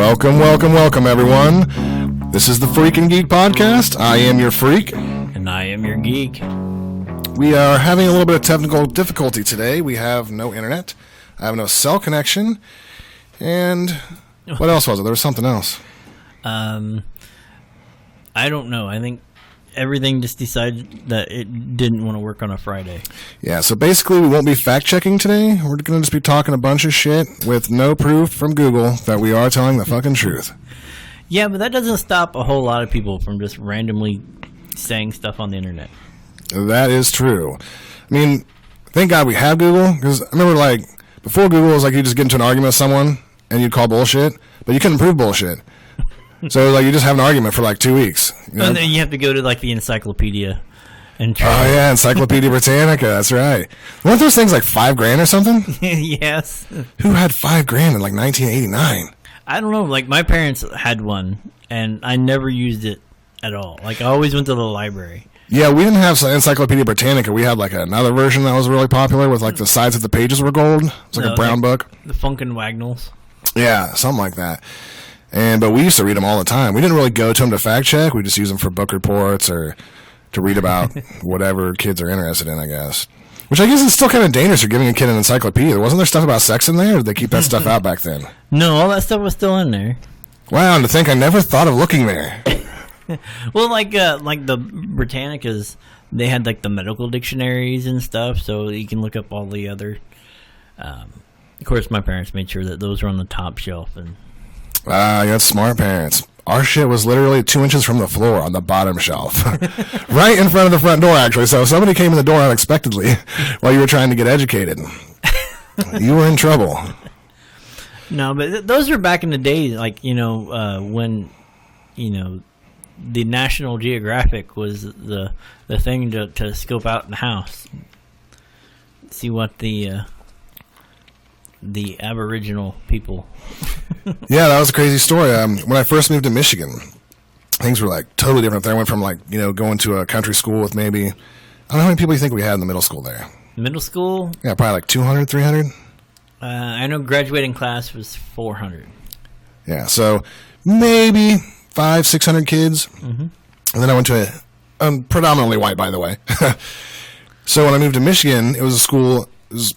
Welcome, everyone. This is the Freak and Geek podcast. I am your freak. And I am your geek. We are having a little bit of technical difficulty today. We have no internet. I have no cell connection. And what else was it? There was something else. I don't know. I think everything just decided that it didn't want to work on a Friday. Yeah, so basically we won't be fact-checking today. We're going to just be talking a bunch of shit with no proof from Google that we are telling the fucking truth. Yeah, but that doesn't stop a whole lot of people from just randomly saying stuff on the internet. That is true. I mean, thank God we have Google, because I remember, like, before Google, it was like you just get into an argument with someone and you'd call bullshit, but you couldn't prove bullshit. So, like, you just have an argument for, like, 2 weeks. You know? And then you have to go to, like, the encyclopedia and try. Oh, yeah, Encyclopedia Britannica, that's right. Weren't those things like $5,000 or something? Yes. Who had $5,000 in, like, 1989? I don't know. Like, my parents had one, and I never used it at all. Like, I always went to the library. Yeah, we didn't have Encyclopedia Britannica. We had, like, another version that was really popular with, like, the sides of the pages were gold. It was like a brown book. The Funkin' Wagnalls. Yeah, something like that. But we used to read them all the time. We didn't really go to them to fact check. We just use them for book reports or to read about whatever kids are interested in, I guess. Which I guess is still kind of dangerous for giving a kid an encyclopedia. Wasn't there stuff about sex in there, or did they keep that stuff out back then? No, all that stuff was still in there. Wow, and to think I never thought of looking there. Well, like the Britannicas, they had like the medical dictionaries and stuff, so you can look up all the other. Of course, my parents made sure that those were on the top shelf. And you got smart parents. Our shit was literally 2 inches from the floor on the bottom shelf. Right in front of the front door, actually. So if somebody came in the door unexpectedly while you were trying to get educated, you were in trouble. No, but those were back in the day, like, when, the National Geographic was the thing to scope out in the house. See what the Aboriginal people. Yeah, that was a crazy story. When I first moved to Michigan, things were like totally different there. I went from going to a country school with maybe, I don't know how many people you think we had in the middle school there. Middle school? Yeah, probably like 200, 300. I know graduating class was 400. Yeah, so maybe 500, 600 kids. Mm-hmm. And then I went to predominantly white, by the way. So when I moved to Michigan, it was a school, it was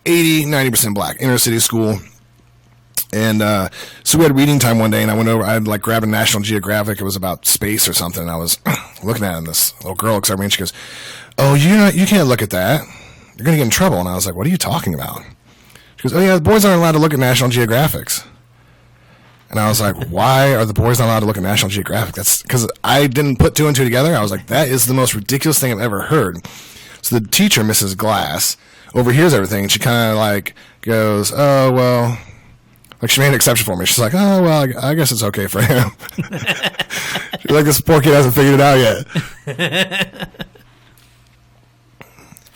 80, 90% black, inner city school. And so we had reading time one day, and I went over, I had like grabbed a National Geographic. It was about space or something, and I was looking at it, and this little girl looks at me, and she goes, "Oh, you can't look at that. You're going to get in trouble." And I was like, "What are you talking about?" She goes, "Oh, yeah, the boys aren't allowed to look at National Geographics." And I was like, "Why are the boys not allowed to look at National Geographic?" That's because I didn't put two and two together. I was like, that is the most ridiculous thing I've ever heard. So the teacher, Mrs. Glass, overhears everything, and she kind of like goes, "Oh, well," like she made an exception for me. She's like, "Oh, well, I guess it's okay for him." She's like, "This poor kid hasn't figured it out yet."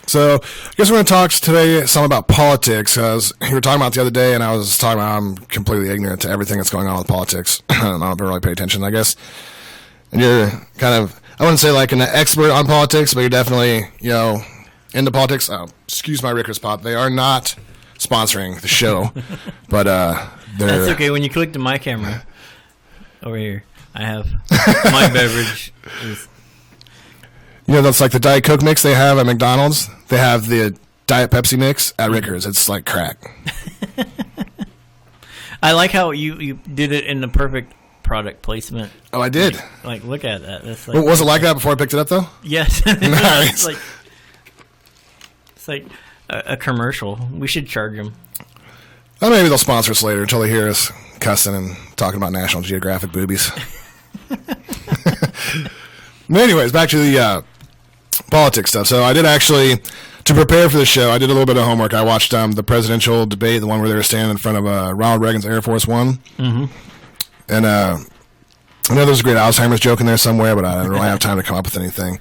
So I guess we're going to talk today some about politics, because you were talking about it the other day, and I was talking about I'm completely ignorant to everything that's going on with politics. I don't really pay attention, I guess. And you're kind of, I wouldn't say like an expert on politics, but you're definitely, into politics. Excuse my Rickers Pop. They are not sponsoring the show, but that's okay. When you click to my camera over here, I have my beverage. That's like the Diet Coke mix they have at McDonald's. They have the Diet Pepsi mix at Rickers. It's like crack. I like how you did it in the perfect product placement. Oh, I did. Like look at that. That's like, was it like that before I picked it up, though? Yes. Nice. It's like a commercial. We should charge them. Well, maybe they'll sponsor us later until they hear us cussing and talking about National Geographic boobies. But anyways, back to the politics stuff. So I did actually, to prepare for the show, I did a little bit of homework. I watched the presidential debate, the one where they were standing in front of Ronald Reagan's Air Force One. Mm-hmm. And I know there's a great Alzheimer's joke in there somewhere, but I didn't really have time to come up with anything.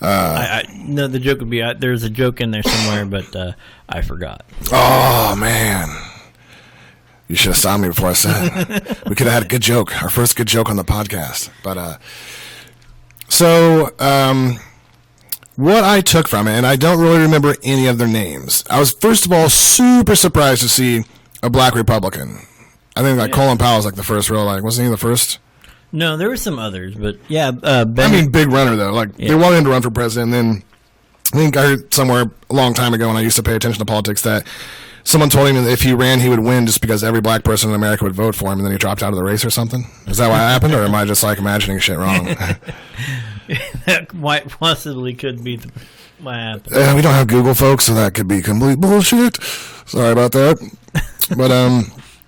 No, the joke would be, there's a joke in there somewhere, but I forgot. Oh, man. You should have stopped me before I said it. We could have had a good joke, our first good joke on the podcast. But what I took from it, and I don't really remember any of their names. I was, first of all, super surprised to see a black Republican I think like Colin Powell's like the first real, like, wasn't he the first? No, there were some others, but yeah. Big runner though. Like they wanted him to run for president. And then I think I heard somewhere a long time ago when I used to pay attention to politics that someone told him that if he ran, he would win just because every black person in America would vote for him, and then he dropped out of the race or something. Is that what happened, or am I just like imagining shit wrong? That quite possibly could be what happened. We don't have Google, folks, so that could be complete bullshit. Sorry about that.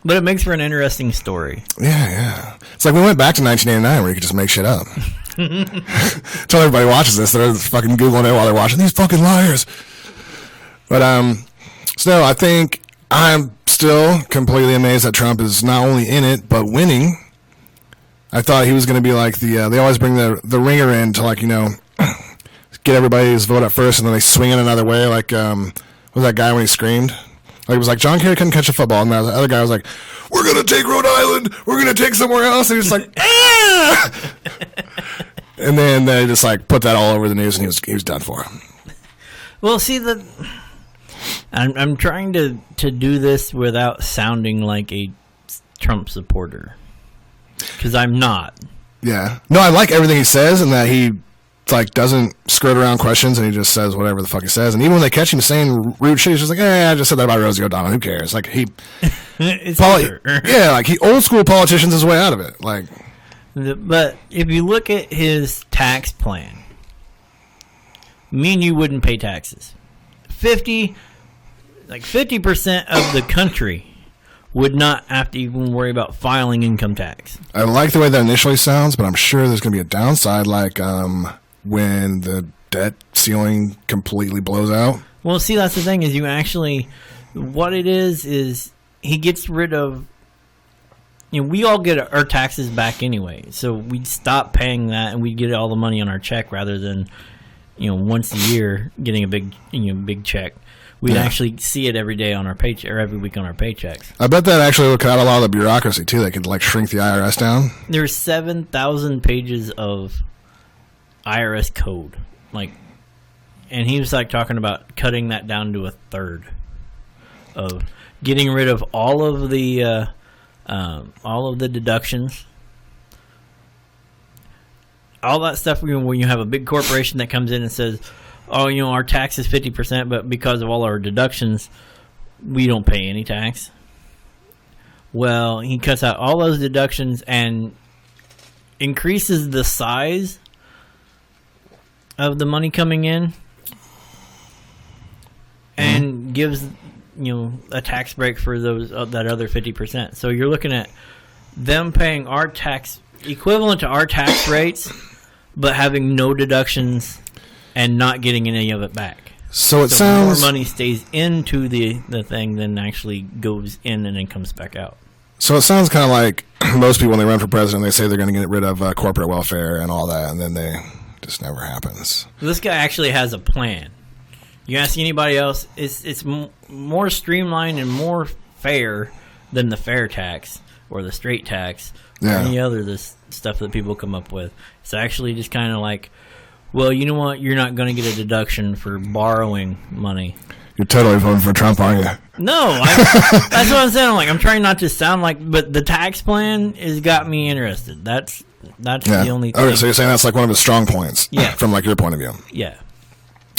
But it makes for an interesting story. Yeah. It's like we went back to 1989 where you could just make shit up. Tell everybody watches this, they're fucking Googling it while they're watching. These fucking liars. But, so no, I think I'm still completely amazed that Trump is not only in it, but winning. I thought he was going to be like they always bring the ringer in to, like, you know, get everybody's vote at first, and then they swing it another way. Like, what was that guy when he screamed? Like, it was like John Kerry couldn't catch a football, and the other guy was like, "We're gonna take Rhode Island. We're gonna take somewhere else." And he was like, "Ah!" And then they just like put that all over the news, and he was done for. Well, see, I'm trying to do this without sounding like a Trump supporter, because I'm not. Yeah. No, I like everything he says, and that he like doesn't skirt around questions, and he just says whatever the fuck he says. And even when they catch him saying rude shit, he's just like, I just said that about Rosie O'Donnell. Who cares? Like he, like he old school politicians his way out of it. Like, but if you look at his tax plan, me and you wouldn't pay taxes. 50% of the country would not have to even worry about filing income tax. I like the way that initially sounds, but I'm sure there's going to be a downside, like when the debt ceiling completely blows out. Well, see, that's the thing, is what it is he gets rid of, we all get our taxes back anyway, so we'd stop paying that and we'd get all the money on our check rather than, once a year getting a big check. We'd actually see it every day on our paycheck, or every week on our paychecks. I bet that actually would cut out a lot of the bureaucracy too. They could like shrink the IRS down. There's 7,000 pages of IRS code, and he was talking about cutting that down to a third, of getting rid of all of the deductions, all that stuff. When you have a big corporation that comes in and says, "Oh, our tax is 50%, but because of all our deductions, we don't pay any tax." Well, he cuts out all those deductions and increases the size of the money coming in, and gives a tax break for those that other 50%. So you're looking at them paying our tax equivalent to our tax rates, but having no deductions and not getting any of it back. So sounds more money stays into the thing than actually goes in and then comes back out. So it sounds kind of like most people when they run for president, they say they're going to get rid of corporate welfare and all that, and then they just never happens. This guy actually has a plan. You ask anybody else, it's more streamlined and more fair than the fair tax or the straight tax or any other this stuff that people come up with. It's actually just kind of like, well, you know what? You're not going to get a deduction for borrowing money. You're totally voting for Trump, aren't you? No, that's what I'm saying. I'm trying not to sound like, but the tax plan has got me interested. That's the only thing. Okay, so you're saying that's like one of his strong points, from like your point of view. Yeah.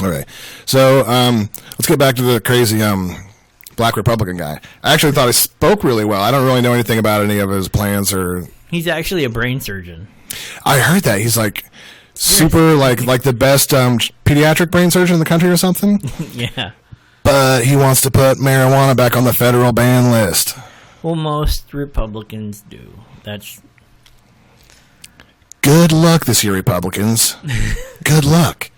Okay, so let's get back to the crazy black Republican guy. I actually thought he spoke really well. I don't really know anything about any of his plans or. He's actually a brain surgeon. I heard that he's like super like the best pediatric brain surgeon in the country or something. Yeah. But he wants to put marijuana back on the federal ban list. Well, most Republicans do. That's. Good luck this year, Republicans. Good luck.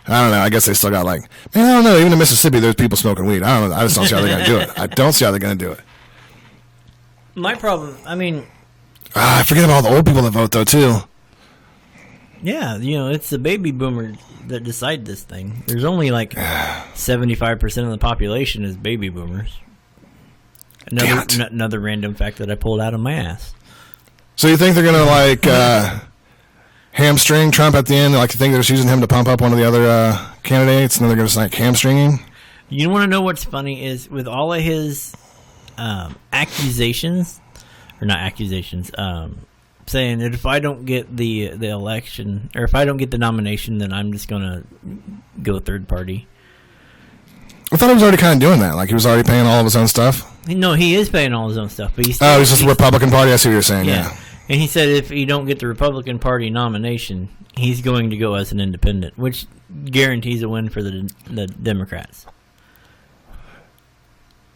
I don't know. I guess they still got man, I don't know. Even in Mississippi, there's people smoking weed. I don't know. I just don't see how they're going to do it. I don't see how they're going to do it. My problem, I forget about all the old people that vote, though, too. Yeah, it's the baby boomers that decide this thing. There's only 75% of the population is baby boomers. Another random fact that I pulled out of my ass. So you think they're going to hamstring Trump at the end? You think they're just using him to pump up one of the other candidates, and then they're going to hamstring him? You want to know what's funny is with all of his accusations, or not accusations, saying that if I don't get the election, or if I don't get the nomination, then I'm just going to go third party. I thought he was already kind of doing that. Like, he was already paying all of his own stuff. No, he is paying all his own stuff, but he's just the Republican Party. I see what you're saying. Yeah. And he said if he don't get the Republican Party nomination, he's going to go as an independent, which guarantees a win for the Democrats.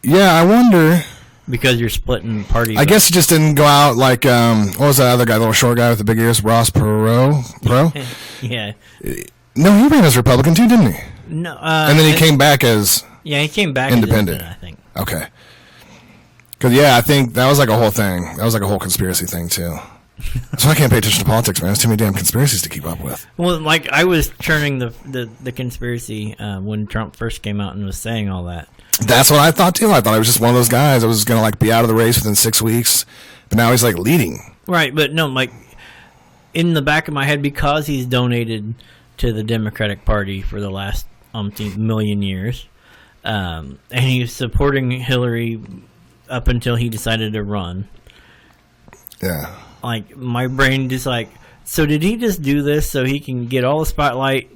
Yeah, I wonder. Because you're splitting parties. I guess he just didn't go out like, what was that other guy, the little short guy with the big ears, Ross Perot? Yeah. No, he ran as Republican too, didn't he? No. And then he came back as he came back independent, I think. Okay. Because, I think that was like a whole thing. That was like a whole conspiracy thing, too. So I can't pay attention to politics, man. There's too many damn conspiracies to keep up with. Well, like, I was churning the conspiracy when Trump first came out and was saying all that. That's what I thought, too. I thought I was just one of those guys that was going to, like, be out of the race within 6 weeks. But now he's, like, leading. Right, but no, like, in the back of my head, because he's donated to the Democratic Party for the last million years, and he's supporting Hillary up until he decided to run. Yeah. Like, my brain just like, so did he just do this so he can get all the spotlight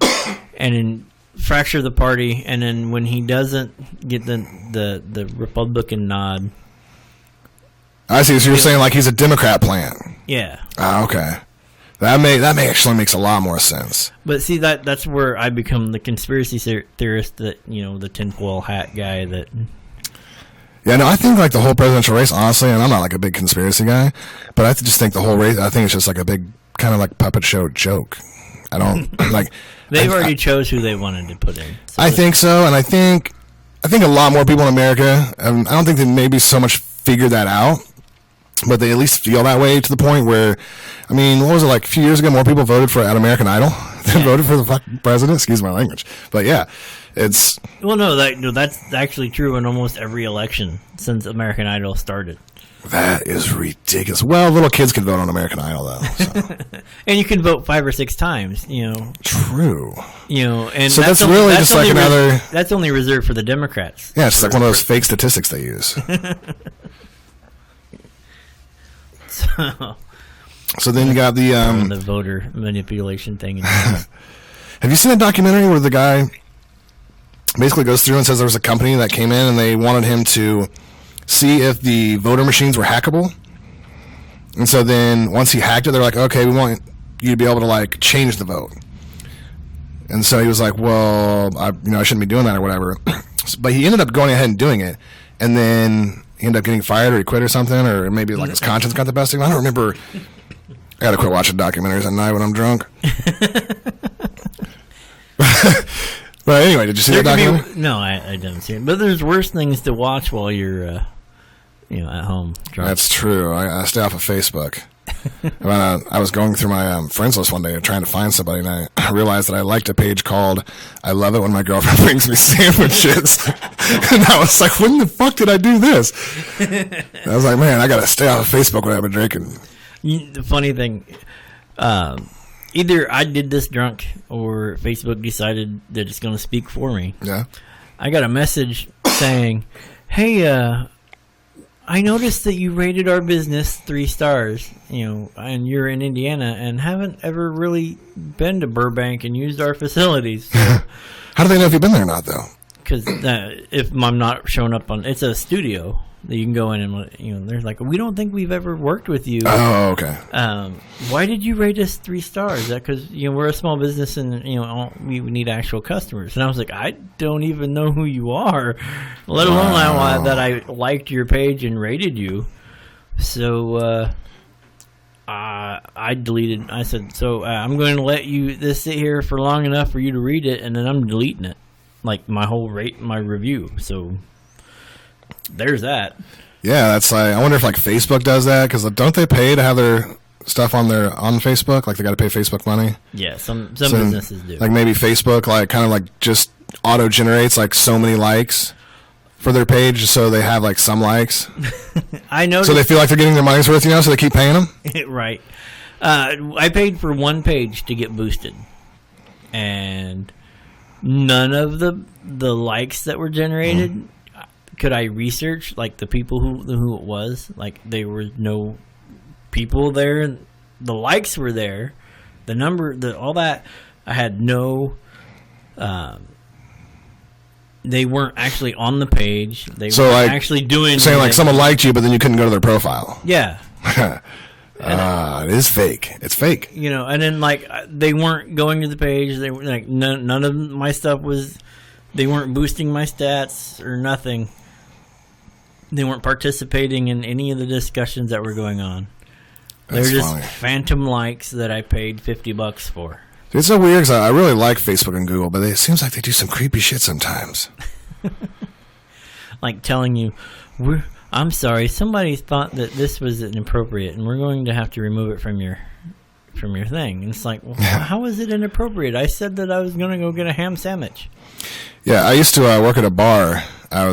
and then fracture the party, and then when he doesn't get the Republican nod? I see. So you're saying like he's a Democrat plant? Yeah. Ah, okay. That actually makes a lot more sense. But see, that's where I become the conspiracy theorist, that, the tinfoil hat guy that... Yeah, no, I think like the whole presidential race, honestly, and I'm not like a big conspiracy guy, but I just think the whole race, I think it's just like a big kind of like puppet show joke. I don't like... They've already chose who they wanted to put in. So I think so, and I think a lot more people in America, I don't think they maybe so much figured that out, but they at least feel that way to the point where, I mean, what was it, like a few years ago, more people voted for American Idol than voted for the fucking president? Excuse my language. But yeah, it's... Well, no, that's actually true in almost every election since American Idol started. That is ridiculous. Well, little kids can vote on American Idol, though. So. And you can vote 5 or 6 times, True. And so that's really just like another... That's only reserved for the Democrats. Yeah, it's like one of those fake statistics they use. So then you got the voter manipulation thing. Have you seen a documentary where the guy basically goes through and says there was a company that came in and they wanted him to see if the voter machines were hackable? And so then once he hacked it, they're like, okay, we want you to be able to like change the vote. And so he was like, well, I shouldn't be doing that or whatever. But he ended up going ahead and doing it, and then he ended up getting fired, or he quit or something, or maybe like his conscience got the best of him. I don't remember. I gotta quit watching documentaries at night when I'm drunk. But anyway, did you see that documentary? No, I didn't see it. But there's worse things to watch while you're, at home drunk. That's true. I stay off of Facebook. I was going through my friends list one day trying to find somebody, and I realized that I liked a page called "I Love It When My Girlfriend Brings Me Sandwiches." And I was like, when the fuck did I do this? I was like, man, I gotta stay off of Facebook when I've been drinking. The funny thing, either I did this drunk or Facebook decided that it's going to speak for me. Yeah. I got a message saying, hey, I noticed that you rated our business 3 stars, and you're in Indiana and haven't ever really been to Burbank and used our facilities. So, how do they know if you've been there or not, though? Because if I'm not showing up it's a studio that you can go in and, they're like, we don't think we've ever worked with you. Oh, okay. Why did you rate us 3 stars? Because, we're a small business and, we need actual customers. And I was like, I don't even know who you are, let alone that I liked your page and rated you. So, I deleted. I said, I'm going to let this sit here for long enough for you to read it, and then I'm deleting it. Like, my review. So... there's that. Yeah, that's like, I wonder if like Facebook does that, because don't they pay to have their stuff on Facebook? Like they got to pay Facebook money. Yeah, some businesses do. Like maybe Facebook like kind of like just auto generates like so many likes for their page, so they have like some likes. I know. So they feel like they're getting their money's worth, so they keep paying them. Right. I paid for one page to get boosted, and none of the likes that were generated could I research like the people who it was? Like there were no people there. The likes were there, the number, all that. I had no. They weren't actually on the page. They weren't actually doing. Saying like someone liked you, but then you couldn't go to their profile. Yeah. It is fake. It's fake. You know, and then like they weren't going to the page. They were like none of my stuff was. They weren't boosting my stats or nothing. They weren't participating in any of the discussions that were going on. They were just phantom likes that I paid $50 for. It's so weird because I really like Facebook and Google, but it seems like they do some creepy shit sometimes. Like telling you, I'm sorry, somebody thought that this was inappropriate, and we're going to have to remove it from your thing. And it's like, well, how is it inappropriate? I said that I was going to go get a ham sandwich. Yeah, I used to work at a bar. I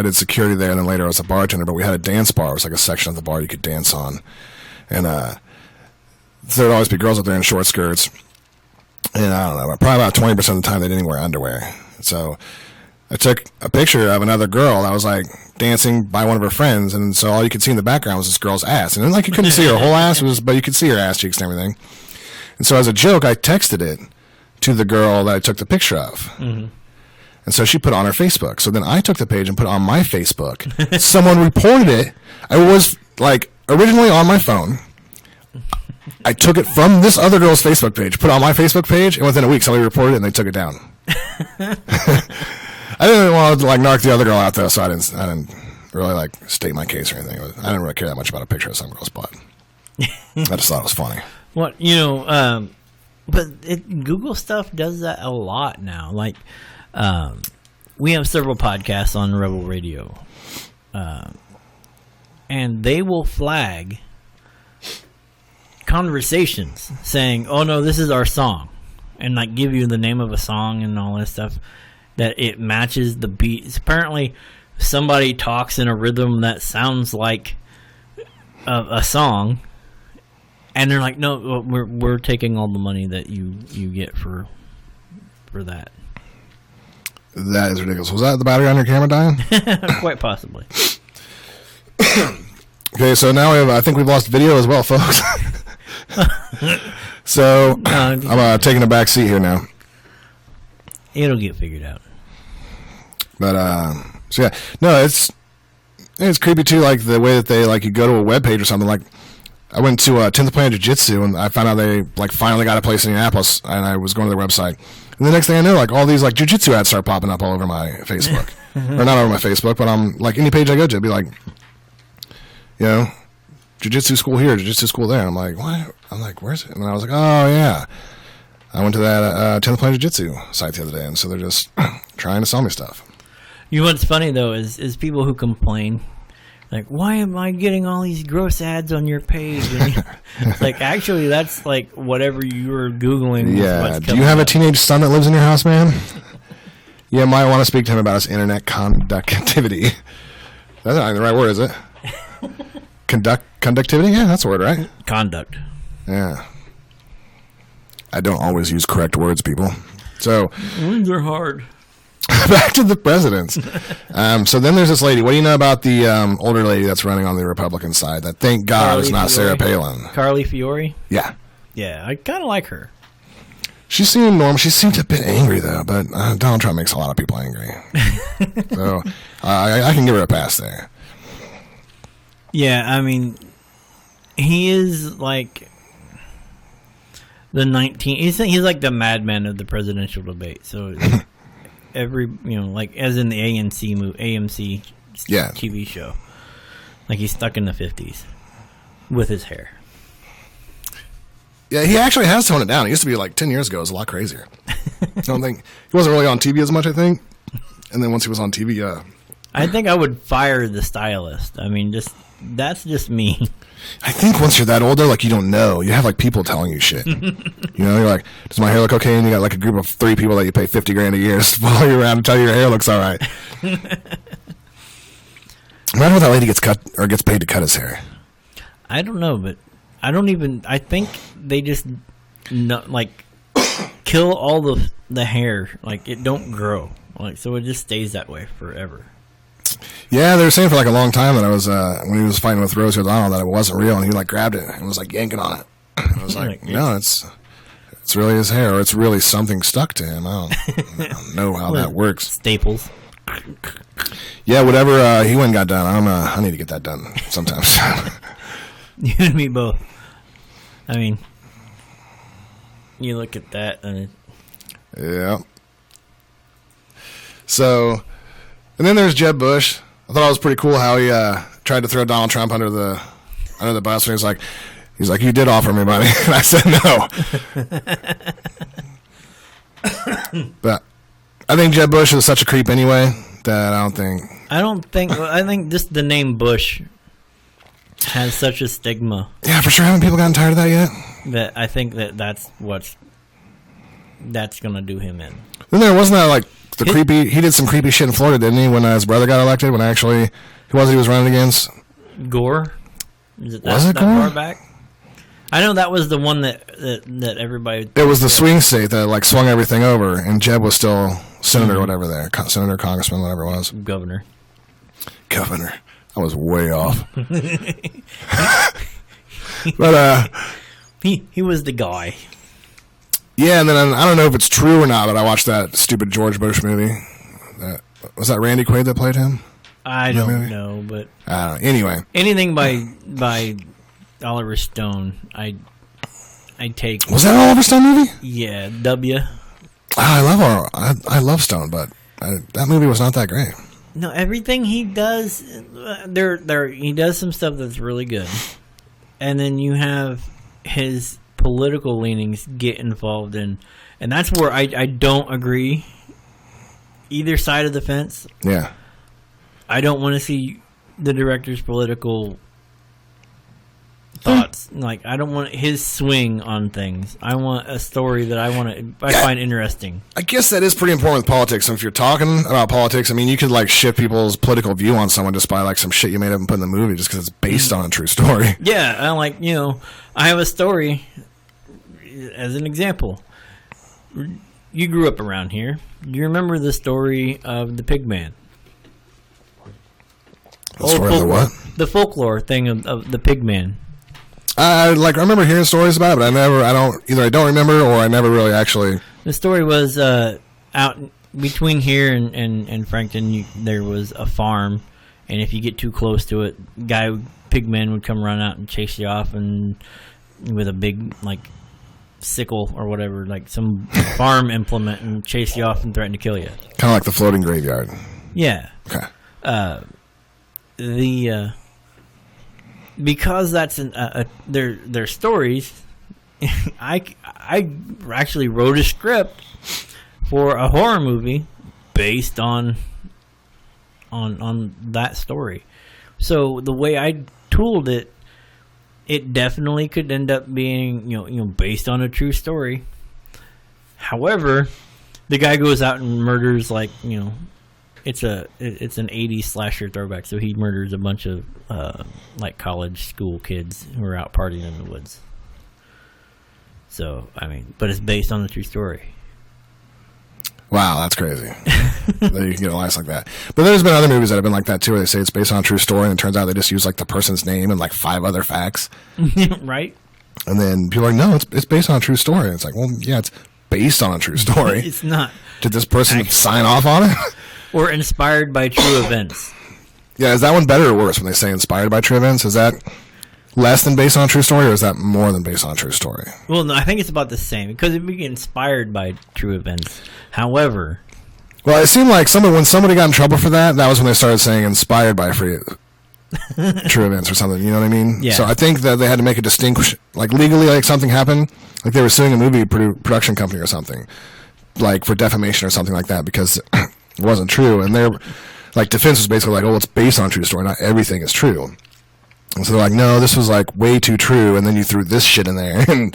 did security there, and then later I was a bartender. But we had a dance bar. It was like a section of the bar you could dance on, and there'd always be girls up there in short skirts. And I don't know, probably about 20% of the time they didn't wear underwear. So I took a picture of another girl that was like dancing by one of her friends, and so all you could see in the background was this girl's ass. And then like you couldn't see her whole ass, but you could see her ass cheeks and everything. And so as a joke, I texted it to the girl that I took the picture of. Mm-hmm. And so she put it on her Facebook. So then I took the page and put it on my Facebook. Someone reported it. I was like originally on my phone. I took it from this other girl's Facebook page, put it on my Facebook page, and within a week somebody reported it and they took it down. I didn't want to like knock the other girl out though, so I didn't really like state my case or anything. I didn't really care that much about a picture of some girl's butt. I just thought it was funny. What but Google stuff does that a lot now. Like we have several podcasts on Rebel Radio, and they will flag conversations saying, "Oh no, this is our song," and like give you the name of a song and all that stuff, that it matches the beat. Apparently somebody talks in a rhythm that sounds like a song, and they're like, "No, we're taking all the money that you get for that." That is ridiculous. Was that the battery on your camera dying? Quite possibly. Okay, so now I think we've lost video as well, folks. So I'm taking a back seat here now. It'll get figured out. But so yeah, no, it's creepy too. Like the way that they like you go to a web page or something. Like I went to 10th Planet Jiu-Jitsu and I found out they like finally got a place in Indianapolis, and I was going to their website. And the next thing I know, like all these like jiu-jitsu ads start popping up all over my Facebook, or not over my Facebook, but I'm like any page I go to, it'd be like, you know, jiu-jitsu school here, jiu-jitsu school there. I'm like, what? I'm like, where's it? And I was like, oh yeah, I went to that 10th Planet Jiu-Jitsu site the other day, and so they're just trying to sell me stuff. You know what's funny though is people who complain, like, why am I getting all these gross ads on your page? And it's like, actually, that's like whatever you were Googling. Yeah. Do you have a teenage son that lives in your house, man? You might want to speak to him about his internet conductivity. That's not the right word, is it? Conductivity? Yeah, that's the word, right? Conduct. Yeah. I don't always use correct words, people. So words are hard. Back to the presidents. So then there's this lady. What do you know about the older lady that's running on the Republican side that, thank God, is not Sarah Palin? Carly Fiore? Yeah. Yeah, I kind of like her. She seemed normal. She seemed a bit angry, though, but Donald Trump makes a lot of people angry. So I can give her a pass there. Yeah, I mean, he is like the he's like the madman of the presidential debate. So every, like as in the AMC TV show, like he's stuck in the 50s with his hair. Yeah, he actually has toned it down. It used to be like 10 years ago. It was a lot crazier. I don't think he wasn't really on TV as much, I think. And then once he was on TV, I think I would fire the stylist. I mean, that's just me. I think once you're that older, like, you don't know. You have like people telling you shit. You're like, does my hair look okay? And you got like a group of 3 people that you pay $50,000 a year to follow you around and tell you your hair looks all right. Imagine when that lady gets cut or gets paid to cut his hair. I don't know, but I think they just kill all the hair. Like, it don't grow. Like, so it just stays that way forever. Yeah, they were saying for like a long time that I was when he was fighting with Rosie O'Donnell that it wasn't real, and he like grabbed it and was like yanking on it. And I was like, no, it's really his hair, or it's really something stuck to him. I don't know how that works. Staples. Yeah, whatever he went and got done. I need to get that done sometimes. You and me both. I mean, you look at that and yeah. So, and then there's Jeb Bush. I thought it was pretty cool how he tried to throw Donald Trump under the bus. And he's like, you did offer me money, and I said no. But I think Jeb Bush is such a creep anyway that I think just the name Bush has such a stigma. Yeah, for sure. Haven't people gotten tired of that yet? That I think that's gonna do him in. Then there wasn't that like the creepy. He did some creepy shit in Florida, didn't he? When his brother got elected, when actually who was he was running against? Gore. Was it Gore? far back? I know that was the one that everybody. It was the swing state that like swung everything over, and Jeb was still senator or whatever there, senator, congressman, whatever it was. Governor. I was way off. But he was the guy. Yeah, and then I don't know if it's true or not, but I watched that stupid George Bush movie. Was that Randy Quaid that played him? I don't know, but anyway, anything by Oliver Stone, I take. Was that an Oliver Stone movie? Yeah, W. I love Stone, but that movie was not that great. No, everything he does, he does some stuff that's really good, and then you have his political leanings get involved in, and that's where I don't agree either side of the fence. Yeah, I don't want to see the director's political thoughts. Like, I don't want his swing on things. I want a story that I find interesting. I guess that is pretty important with politics. And if you're talking about politics, I mean, you could like shift people's political view on someone just by like some shit you made up and put in the movie just because it's based on a true story. Yeah, I have a story as an example. You grew up around here. Do you remember the story of the Pigman? The story of the what? The folklore thing of the Pigman. I remember hearing stories about it, but I don't remember or I never really actually. The story was out between here and Frankton. There was a farm, and if you get too close to it, Pigman would come run out and chase you off, and with a big like sickle or whatever, like some farm implement, and chase you off and threaten to kill you. Kind of like the floating graveyard. Yeah. Okay. Because that's their stories. I actually wrote a script for a horror movie based on that story. So the way I tooled it, it definitely could end up being based on a true story. However, the guy goes out and murders it's an 80s slasher throwback, so he murders a bunch of college school kids who are out partying in the woods. So, I mean, but it's based on the true story. Wow, that's crazy. That you can get a license like that. But there's been other movies that have been like that too, where they say it's based on a true story, and it turns out they just use like the person's name and like 5 other facts. Right. And then people are like, no, it's based on a true story. And it's like, well, yeah, it's based on a true story. It's not. Did this person sign off on it? Or inspired by true events. Yeah, is that one better or worse when they say inspired by true events? Is that less than based on a true story, or is that more than based on a true story? Well, no, I think it's about the same, because it would be inspired by true events. However... Well, it seemed like when somebody got in trouble for that was when they started saying inspired by true events or something, you know what I mean? Yeah. So I think that they had to make a distinction, like legally, like something happened, like they were suing a movie production company or something, like for defamation or something like that, because... it wasn't true, and their defense was basically like, oh, it's based on a true story, not everything is true. And so they're like, no, this was like way too true, and then you threw this shit in there, and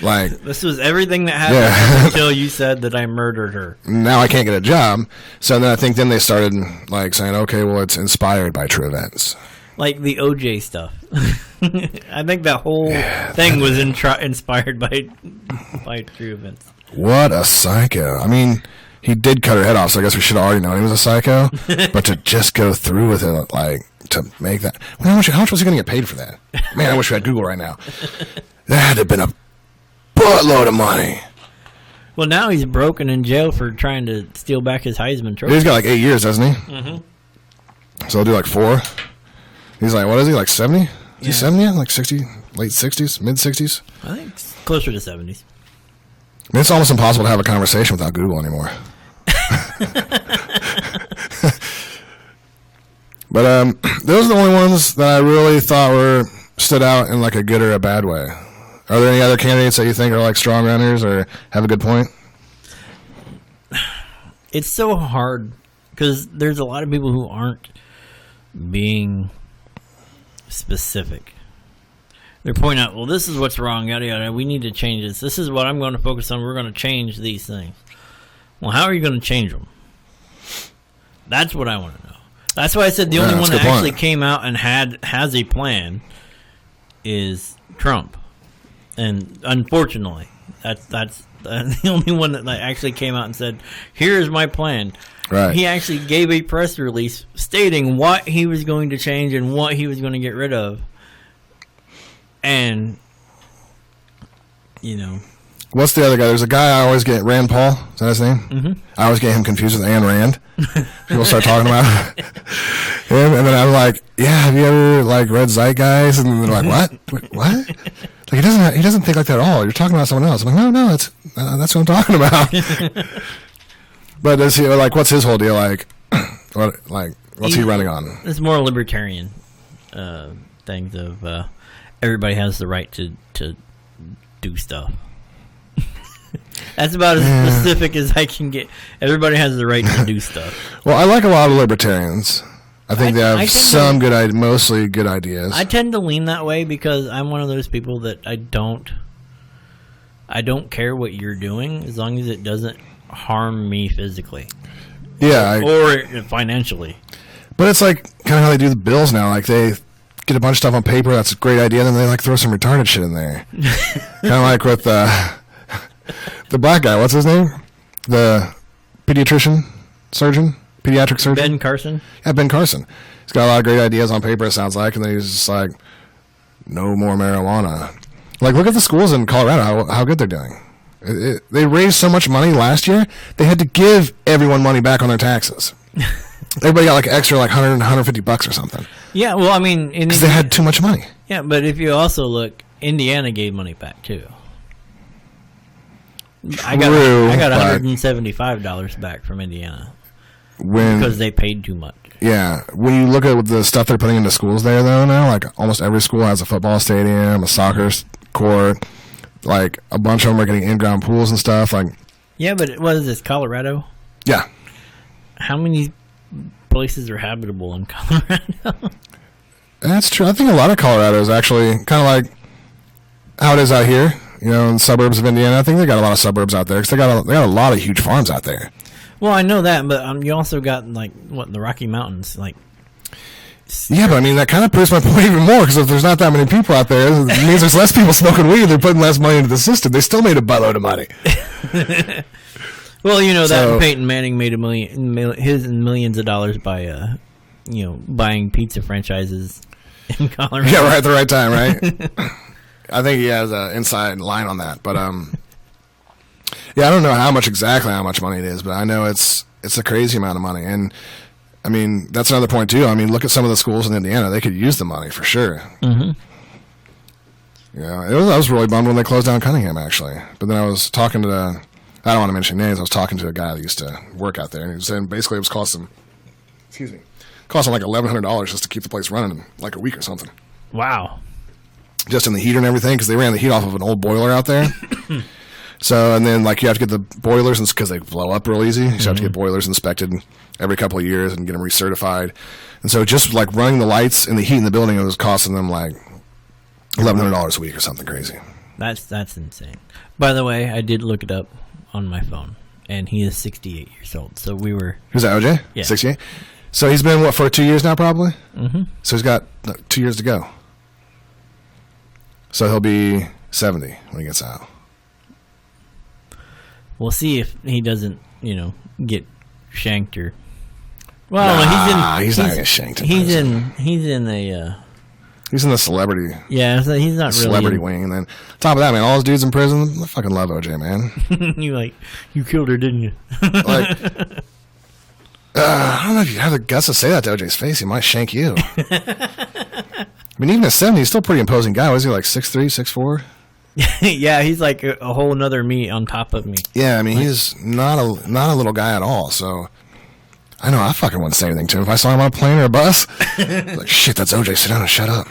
like this was everything that happened until you said that I murdered her. Now I can't get a job. So then I think they started like saying, okay, well, it's inspired by true events, like the OJ stuff. I think that whole thing was inspired by true events. What a psycho! I mean. he did cut her head off, so I guess we should have already known he was a psycho. But to just go through with it, like, to make that... How much was he going to get paid for that? Man, I wish we had Google right now. That had to have been a buttload of money. Well, now he's broken in jail for trying to steal back his Heisman Trophy. He's got like 8 years, doesn't he? Mm-hmm. So he'll do like 4. He's like, what is he, like 70? Is he 70? Like 60, late 60s, mid 60s? I think it's closer to 70s. I mean, it's almost impossible to have a conversation without Google anymore. But those are the only ones that I really thought stood out in like a good or a bad way. Are there any other candidates that you think are like strong runners or have a good point? It's so hard because there's a lot of people who aren't being specific. They're pointing out, well, this is what's wrong, yada, yada. We need to change this. This is what I'm going to focus on. We're going to change these things. Well, how are you going to change them? That's what I want to know. That's why I said the only one that actually came out and has a plan is Trump. And unfortunately, that's the only one that actually came out and said, here's my plan. Right. He actually gave a press release stating what he was going to change and what he was going to get rid of. And, you know. What's the other guy? There's a guy I always get, Rand Paul. Is that his name? Mm-hmm. I always get him confused with Ayn Rand. People start talking about him, and then I'm like, yeah, have you ever like read Zeitgeist? And they're like, what? What? Like he doesn't think like that at all. You're talking about someone else. I'm like, no, that's what I'm talking about. But does he like? What's his whole deal? Like, what's he running on? It's more libertarian things of everybody has the right to do stuff. That's about as specific as I can get. Everybody has the right to do stuff. Well, I like a lot of libertarians. I think they have some mostly good ideas. I tend to lean that way because I'm one of those people that I don't care what you're doing as long as it doesn't harm me physically. Yeah. Or financially. But it's like kind of how they do the bills now. Like they get a bunch of stuff on paper, that's a great idea, and then they like throw some retarded shit in there. Kind of like with the black guy, what's his name? The pediatric surgeon? Ben Carson? Yeah, Ben Carson. He's got a lot of great ideas on paper, it sounds like, and then he's just like, no more marijuana. Like, look at the schools in Colorado, how good they're doing. They raised so much money last year, they had to give everyone money back on their taxes. Everybody got like extra like $100, $150 or something. Yeah, well, I mean... Because they had too much money. Yeah, but if you also look, Indiana gave money back, too. I got $175 back from Indiana because they paid too much. Yeah, when you look at the stuff they're putting into schools there, though, now, like almost every school has a football stadium, a soccer court, like a bunch of them are getting in-ground pools and stuff. Like, yeah, but what is this, Colorado? Yeah. How many places are habitable in Colorado? That's true. I think a lot of Colorado is actually kind of like how it is out here. You know, in the suburbs of Indiana, I think they got a lot of suburbs out there because they got a lot of huge farms out there. Well, I know that, but you also got like the Rocky Mountains, like. Yeah, but I mean that kind of proves my point even more because if there's not that many people out there, it means there's less people smoking weed. They're putting less money into the system. They still made a buttload of money. Well, you know that Peyton Manning made millions of dollars by, buying pizza franchises in Colorado. Yeah, right at the right time, right? I think he has an inside line on that, but yeah, I don't know how much money it is, but I know it's a crazy amount of money, and I mean that's another point too. I mean, look at some of the schools in Indiana; they could use the money for sure. Mm-hmm. Yeah, I was really bummed when they closed down Cunningham, actually. But then I was talking to I don't want to mention names. I was talking to a guy that used to work out there, and he was saying basically it was costing like $1,100 just to keep the place running in like a week or something. Wow. Just in the heater and everything, because they ran the heat off of an old boiler out there. So, and then, like, you have to get the boilers, because they blow up real easy. You have to get boilers inspected every couple of years and get them recertified. And so just, like, running the lights and the heat in the building, it was costing them, like, $1,100 a week or something crazy. That's insane. By the way, I did look it up on my phone, and he is 68 years old. So we were... Who's that, OJ? Yeah. 68? So he's been, for 2 years now, probably? Mm-hmm. So he's got 2 years to go. So he'll be 70 when he gets out. We'll see if he doesn't, get shanked or. Well, he's not getting shanked. He's in a. He's in the celebrity. Yeah, so he's not really celebrity wing, and then top of that, man, all those dudes in prison. I fucking love OJ, man. You killed her, didn't you? I don't know if you have the guts to say that to OJ's face. He might shank you. I mean, even at 70, he's still a pretty imposing guy. Was he like 6'3", 6'4"? Yeah, he's like a whole nother me on top of me. Yeah, I mean, he's not a little guy at all. So I know I fucking wouldn't say anything to him if I saw him on a plane or a bus. Like, shit, that's OJ. Sit down and shut up.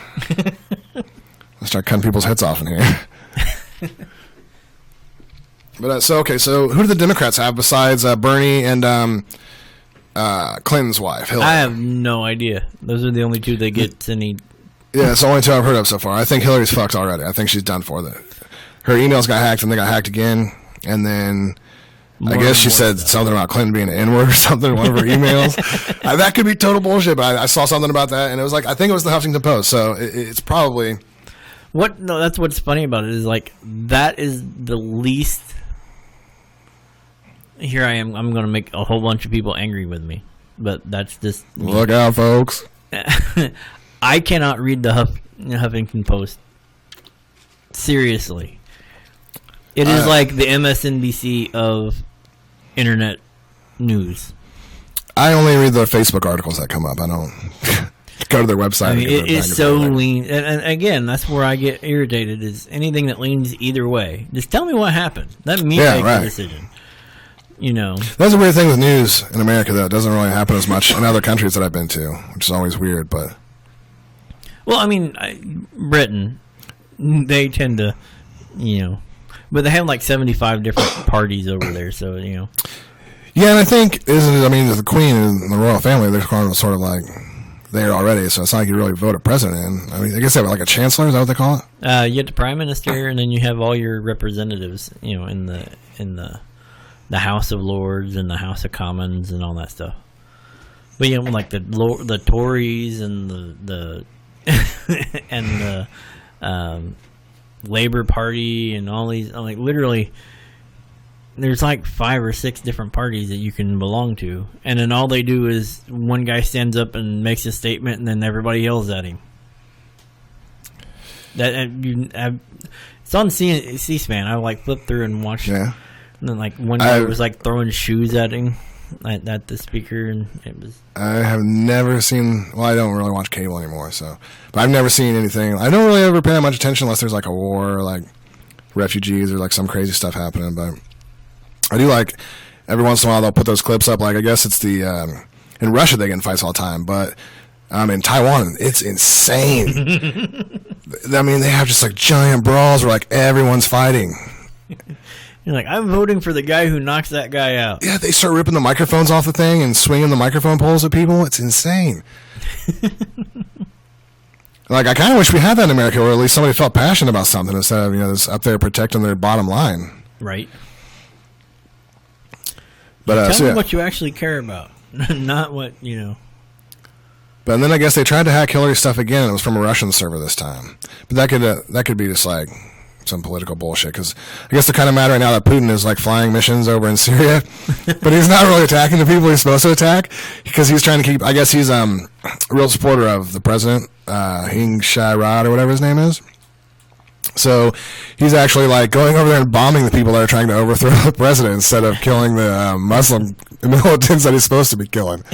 I'll start cutting people's heads off in here. But so who do the Democrats have besides Bernie and Clinton's wife, Hillary? I have no idea. Those are the only two that get any. Yeah, it's the only two I've heard of so far. I think Hillary's fucked already. I think she's done for. Her emails got hacked, and they got hacked again. And then I guess she said something about Clinton being an N-word or something in one of her emails. That could be total bullshit, but I saw something about that, and it was like, I think it was the Huffington Post, so it's probably... No, that's what's funny about it, is like, that is the least... Here I am, I'm going to make a whole bunch of people angry with me, but that's just... Look out, folks. I cannot read the Huffington Post. Seriously. It is like the MSNBC of internet news. I only read the Facebook articles that come up. I don't go to their website. I mean, it is so lean. And again, that's where I get irritated, is anything that leans either way. Just tell me what happened. Let me make the decision. You know. That's a weird thing with news in America, though. It doesn't really happen as much in other countries that I've been to, which is always weird, but... Well, I mean, Britain, they tend to, but they have like 75 different parties over there, so, Yeah, and I think, the Queen and the royal family, they're sort of like there already, so it's not like you really vote a president in. I mean, I guess they have like a chancellor, is that what they call it? You have the prime minister, and then you have all your representatives, in the House of Lords and the House of Commons and all that stuff. But, like the Tories and the and the Labor Party and all these, like, literally there's like 5 or 6 different parties that you can belong to, and then all they do is one guy stands up and makes a statement, and then everybody yells at him. It's on C-SPAN. I like flipped through and watched. Yeah. And then like one guy was like throwing shoes at him. At the speaker, and it was... I have never seen... Well, I don't really watch cable anymore, so... But I've never seen anything... I don't really ever pay that much attention unless there's like a war, or like refugees, or like some crazy stuff happening, but... I do like... Every once in a while, they'll put those clips up, like, I guess it's the... in Russia, they get in fights all the time, but... in Taiwan, it's insane. I mean, they have just like giant brawls where like everyone's fighting. You're like, I'm voting for the guy who knocks that guy out. Yeah, they start ripping the microphones off the thing and swinging the microphone poles at people. It's insane. Like, I kind of wish we had that in America, where at least somebody felt passionate about something instead of, just up there protecting their bottom line. Right. But tell me what you actually care about, not what, But then I guess they tried to hack Hillary's stuff again, and it was from a Russian server this time. But that could be just like some political bullshit, because I guess they're kind of mad right now that Putin is like flying missions over in Syria, but he's not really attacking the people he's supposed to attack, because he's trying to keep... I guess he's a real supporter of the president, Heng Shai-Rad or whatever his name is. So he's actually like going over there and bombing the people that are trying to overthrow the president instead of killing the Muslim militants that he's supposed to be killing.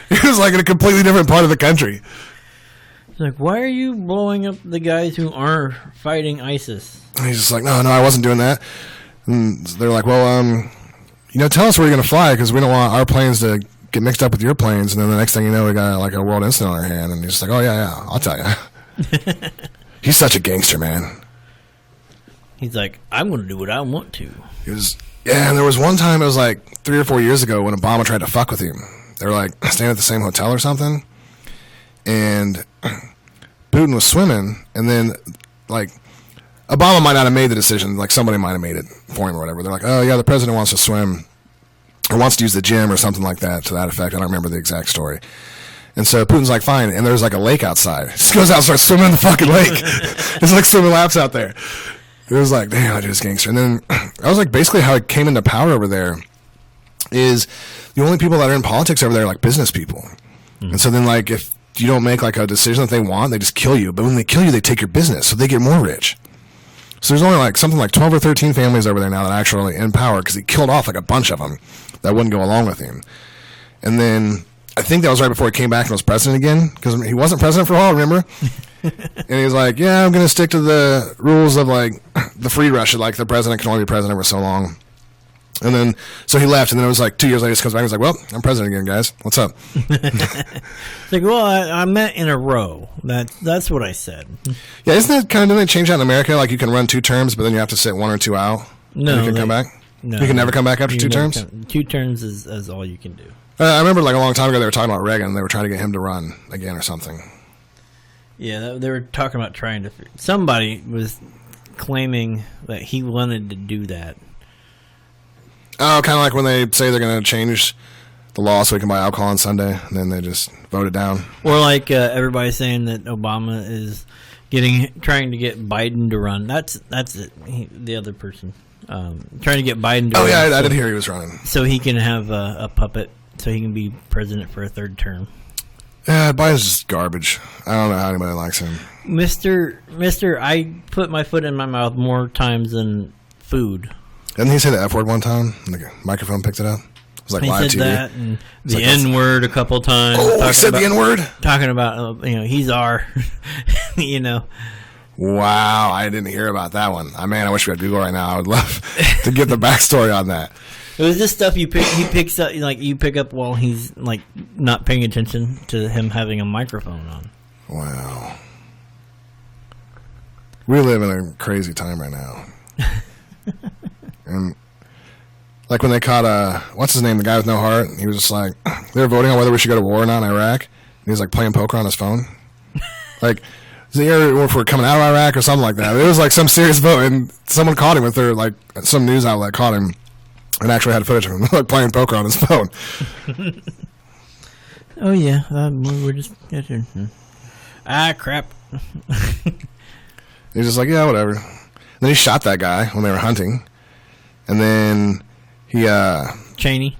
He was like in a completely different part of the country. It's like, why are you blowing up the guys who are fighting ISIS? And he's just like, no, I wasn't doing that. And they're like, well, tell us where you're going to fly, because we don't want our planes to get mixed up with your planes. And then the next thing you know, we got like a world incident on our hand. And he's just like, oh, yeah, I'll tell you. He's such a gangster, man. He's like, I'm going to do what I want to. Yeah, and there was one time, it was like 3 or 4 years ago, when Obama tried to fuck with him. They were like staying at the same hotel or something, and Putin was swimming, and then like Obama might not have made the decision, like somebody might have made it for him or whatever. They're like, oh yeah, the president wants to swim or wants to use the gym or something like that, to that effect. I don't remember the exact story. And so Putin's like, fine, and there's like a lake outside. He just goes out and starts swimming in the fucking lake. It's like swimming laps out there. It was like, damn, I just gangster. And then that was like basically how it came into power over there. is the only people that are in politics over there are like business people. And so then like if you don't make like a decision that they want, they just kill you. But when they kill you, they take your business, so they get more rich. So there's only like something like 12 or 13 families over there now that are actually in power because he killed off like a bunch of them that wouldn't go along with him. And then I think that was right before he came back and was president again, because he wasn't president for a while, remember? And he was like, yeah, I'm going to stick to the rules of like the free Russia, like the president can only be president for so long. And then, so he left, and then it was like 2 years later, he just comes back and he's like, well, I'm president again, guys. What's up? It's like, well, I meant in a row. That's what I said. Yeah, isn't that kind of, didn't they change that in America? Like you can run 2 terms, but then you have to sit 1 or 2 out? No. And you can come back? No. You can never come back after 2 terms? 2 terms is all you can do. I remember like a long time ago they were talking about Reagan. They were trying to get him to run again or something. Yeah, they were talking about trying to... Somebody was claiming that he wanted to do that. Oh, kind of like when they say they're going to change the law so we can buy alcohol on Sunday, and then they just vote it down. Or like everybody saying that Obama is trying to get Biden to run. That's it. The other person trying to get Biden to run. Oh yeah, I did hear he was running. So he can have a puppet, so he can be president for a 3rd term. Yeah, Biden's just garbage. I don't know how anybody likes him. Mister, I put my foot in my mouth more times than food. Didn't he say the F word one time? And the microphone picked it up. It was like he live said TV. that and the N word a couple times. Oh, he said the N word. Talking about he's our, Wow, I didn't hear about that one. Man, I wish we had Google right now. I would love to get the backstory on that. It was just stuff he picks up, like you pick up while he's like not paying attention to him having a microphone on. Wow. We live in a crazy time right now. And like when they caught what's his name, the guy with no heart, he was just like, they were voting on whether we should go to war or not in Iraq, and he was like playing poker on his phone. Like, if we're coming out of Iraq or something like that. It was like some serious vote, and someone caught him with their, like, some news outlet caught him and actually had footage of him like playing poker on his phone. Oh yeah, we're just crap. He's just like, yeah, whatever. Then he shot that guy when they were hunting, and then he Cheney.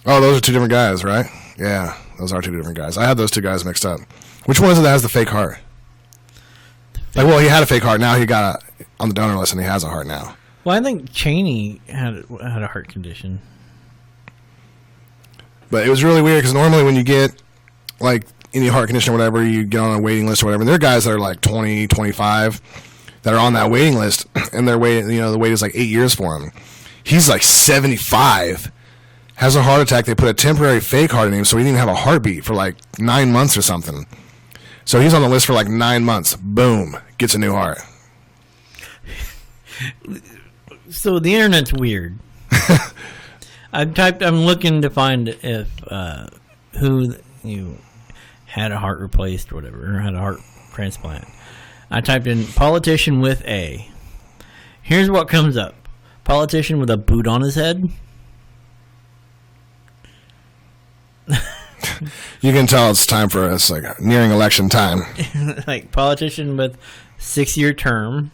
Oh, those are 2 different guys, right? Yeah, those are 2 different guys. I had those 2 guys mixed up. Which one is it that has the fake heart? Like, well, he had a fake heart. Now he got on the donor list, and he has a heart now. Well, I think Cheney had a heart condition. But it was really weird because normally when you get like any heart condition or whatever, you get on a waiting list or whatever. And there are guys that are like 20, 25 that are on that waiting list, and they're waiting. The wait is like 8 years for him. He's like 75, has a heart attack. They put a temporary fake heart in him, so he didn't even have a heartbeat for like 9 months or something. So he's on the list for like 9 months. Boom, gets a new heart. So the internet's weird. I'm looking to find if who had a heart replaced or whatever, or had a heart transplant. I typed in politician with A. Here's what comes up: politician with a boot on his head. You can tell it's time for us, like nearing election time. Like politician with 6-year term.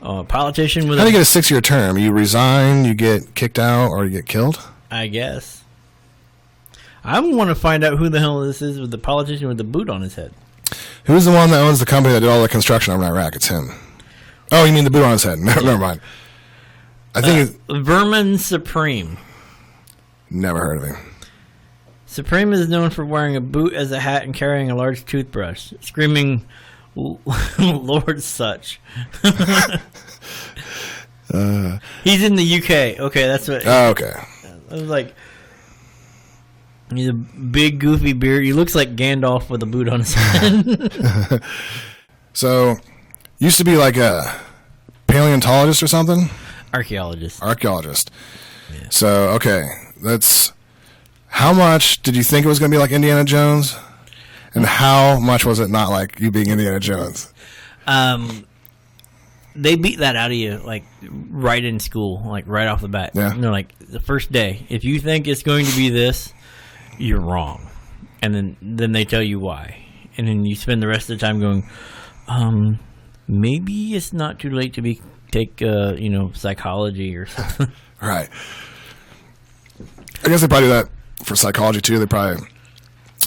Politician with. How do you get a 6-year term? You resign, you get kicked out, or you get killed? I guess. I want to find out who the hell this is with the politician with the boot on his head. Who's the one that owns the company that did all the construction over in Iraq? It's him. Oh, you mean the boot on his head? Never mind. I think Vermin Supreme. Never heard of him. Supreme is known for wearing a boot as a hat and carrying a large toothbrush, screaming, "Lord such." He's in the UK. Okay, that's what. Oh, okay. I was like, he's a big, goofy beard. He looks like Gandalf with a boot on his head. So, used to be like a paleontologist or something? Archaeologist. Yeah. So, okay, that's... How much did you think it was going to be like Indiana Jones? And how much was it not like you being Indiana Jones? They beat that out of you, like, right in school, like, right off the bat. Yeah. And they're like, the first day, if you think it's going to be this, you're wrong. And then they tell you why. And then you spend the rest of the time going, maybe it's not too late to take psychology or something. Right. I guess they probably do that for psychology too. They probably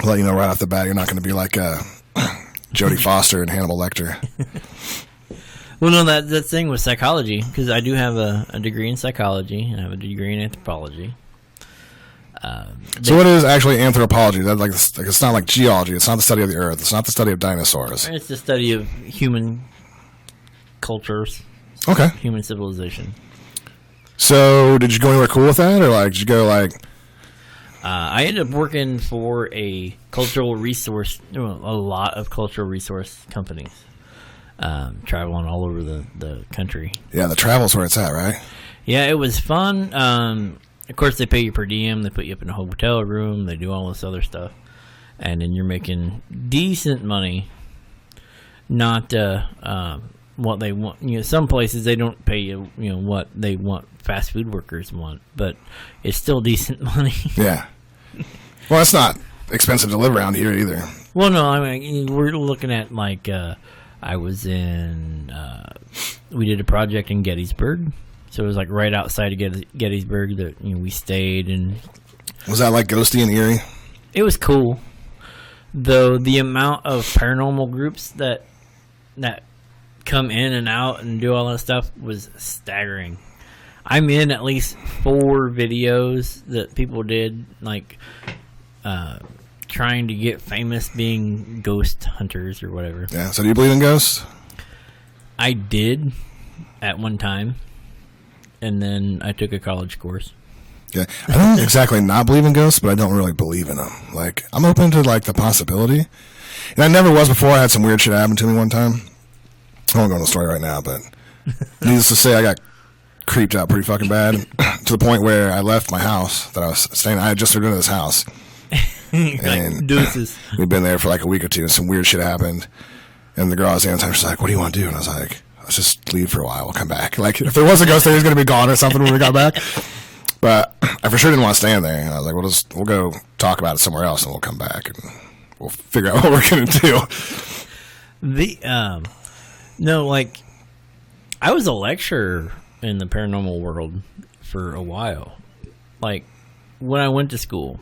let you know right off the bat you're not going to be like Jodie Foster and Hannibal Lecter. Well, no, that thing with psychology, because I do have a degree in psychology and I have a degree in anthropology. So what is actually anthropology? That it's not like geology. It's not the study of the earth. It's not the study of dinosaurs. It's the study of human cultures. Okay. Human civilization. So did you go anywhere cool with that, or like did you go like? I ended up working for a lot of cultural resource companies, traveling all over the country. Yeah, the travel's where it's at, right? Yeah, it was fun. Of course, they pay you per diem. They put you up in a hotel room. They do all this other stuff. And then you're making decent money. Not what they want. You know, some places they don't pay you, what they want fast food workers want. But it's still decent money. Yeah. Well, it's not expensive to live around here either. Well, no, I mean, we're looking at, like, I was in, we did a project in Gettysburg. So it was like right outside of Gettysburg that we stayed, and was that like ghosty and eerie? It was cool, though the amount of paranormal groups that come in and out and do all that stuff was staggering. I'm in at least 4 videos that people did, like trying to get famous being ghost hunters or whatever. Yeah. So do you believe in ghosts? I did at one time. And then I took a college course. Yeah, I don't exactly not believe in ghosts, but I don't really believe in them. Like, I'm open to like the possibility, and I never was before. I had some weird shit happen to me one time. I won't go into the story right now, but needless to say, I got creeped out pretty fucking bad to the point where I left my house that I was staying. I had just moved into this house, and deuces. We'd been there for like a week or two, and some weird shit happened. And the girl I was in, was like, "What do you want to do?" And I was like, let's just leave for a while. We'll come back. Like, if there was a ghost there, he's going to be gone or something when we got back. But I for sure didn't want to stay in there. And I was like, we'll go talk about it somewhere else, and we'll come back, and we'll figure out what we're going to do. No, like, I was a lecturer in the paranormal world for a while. Like, when I went to school,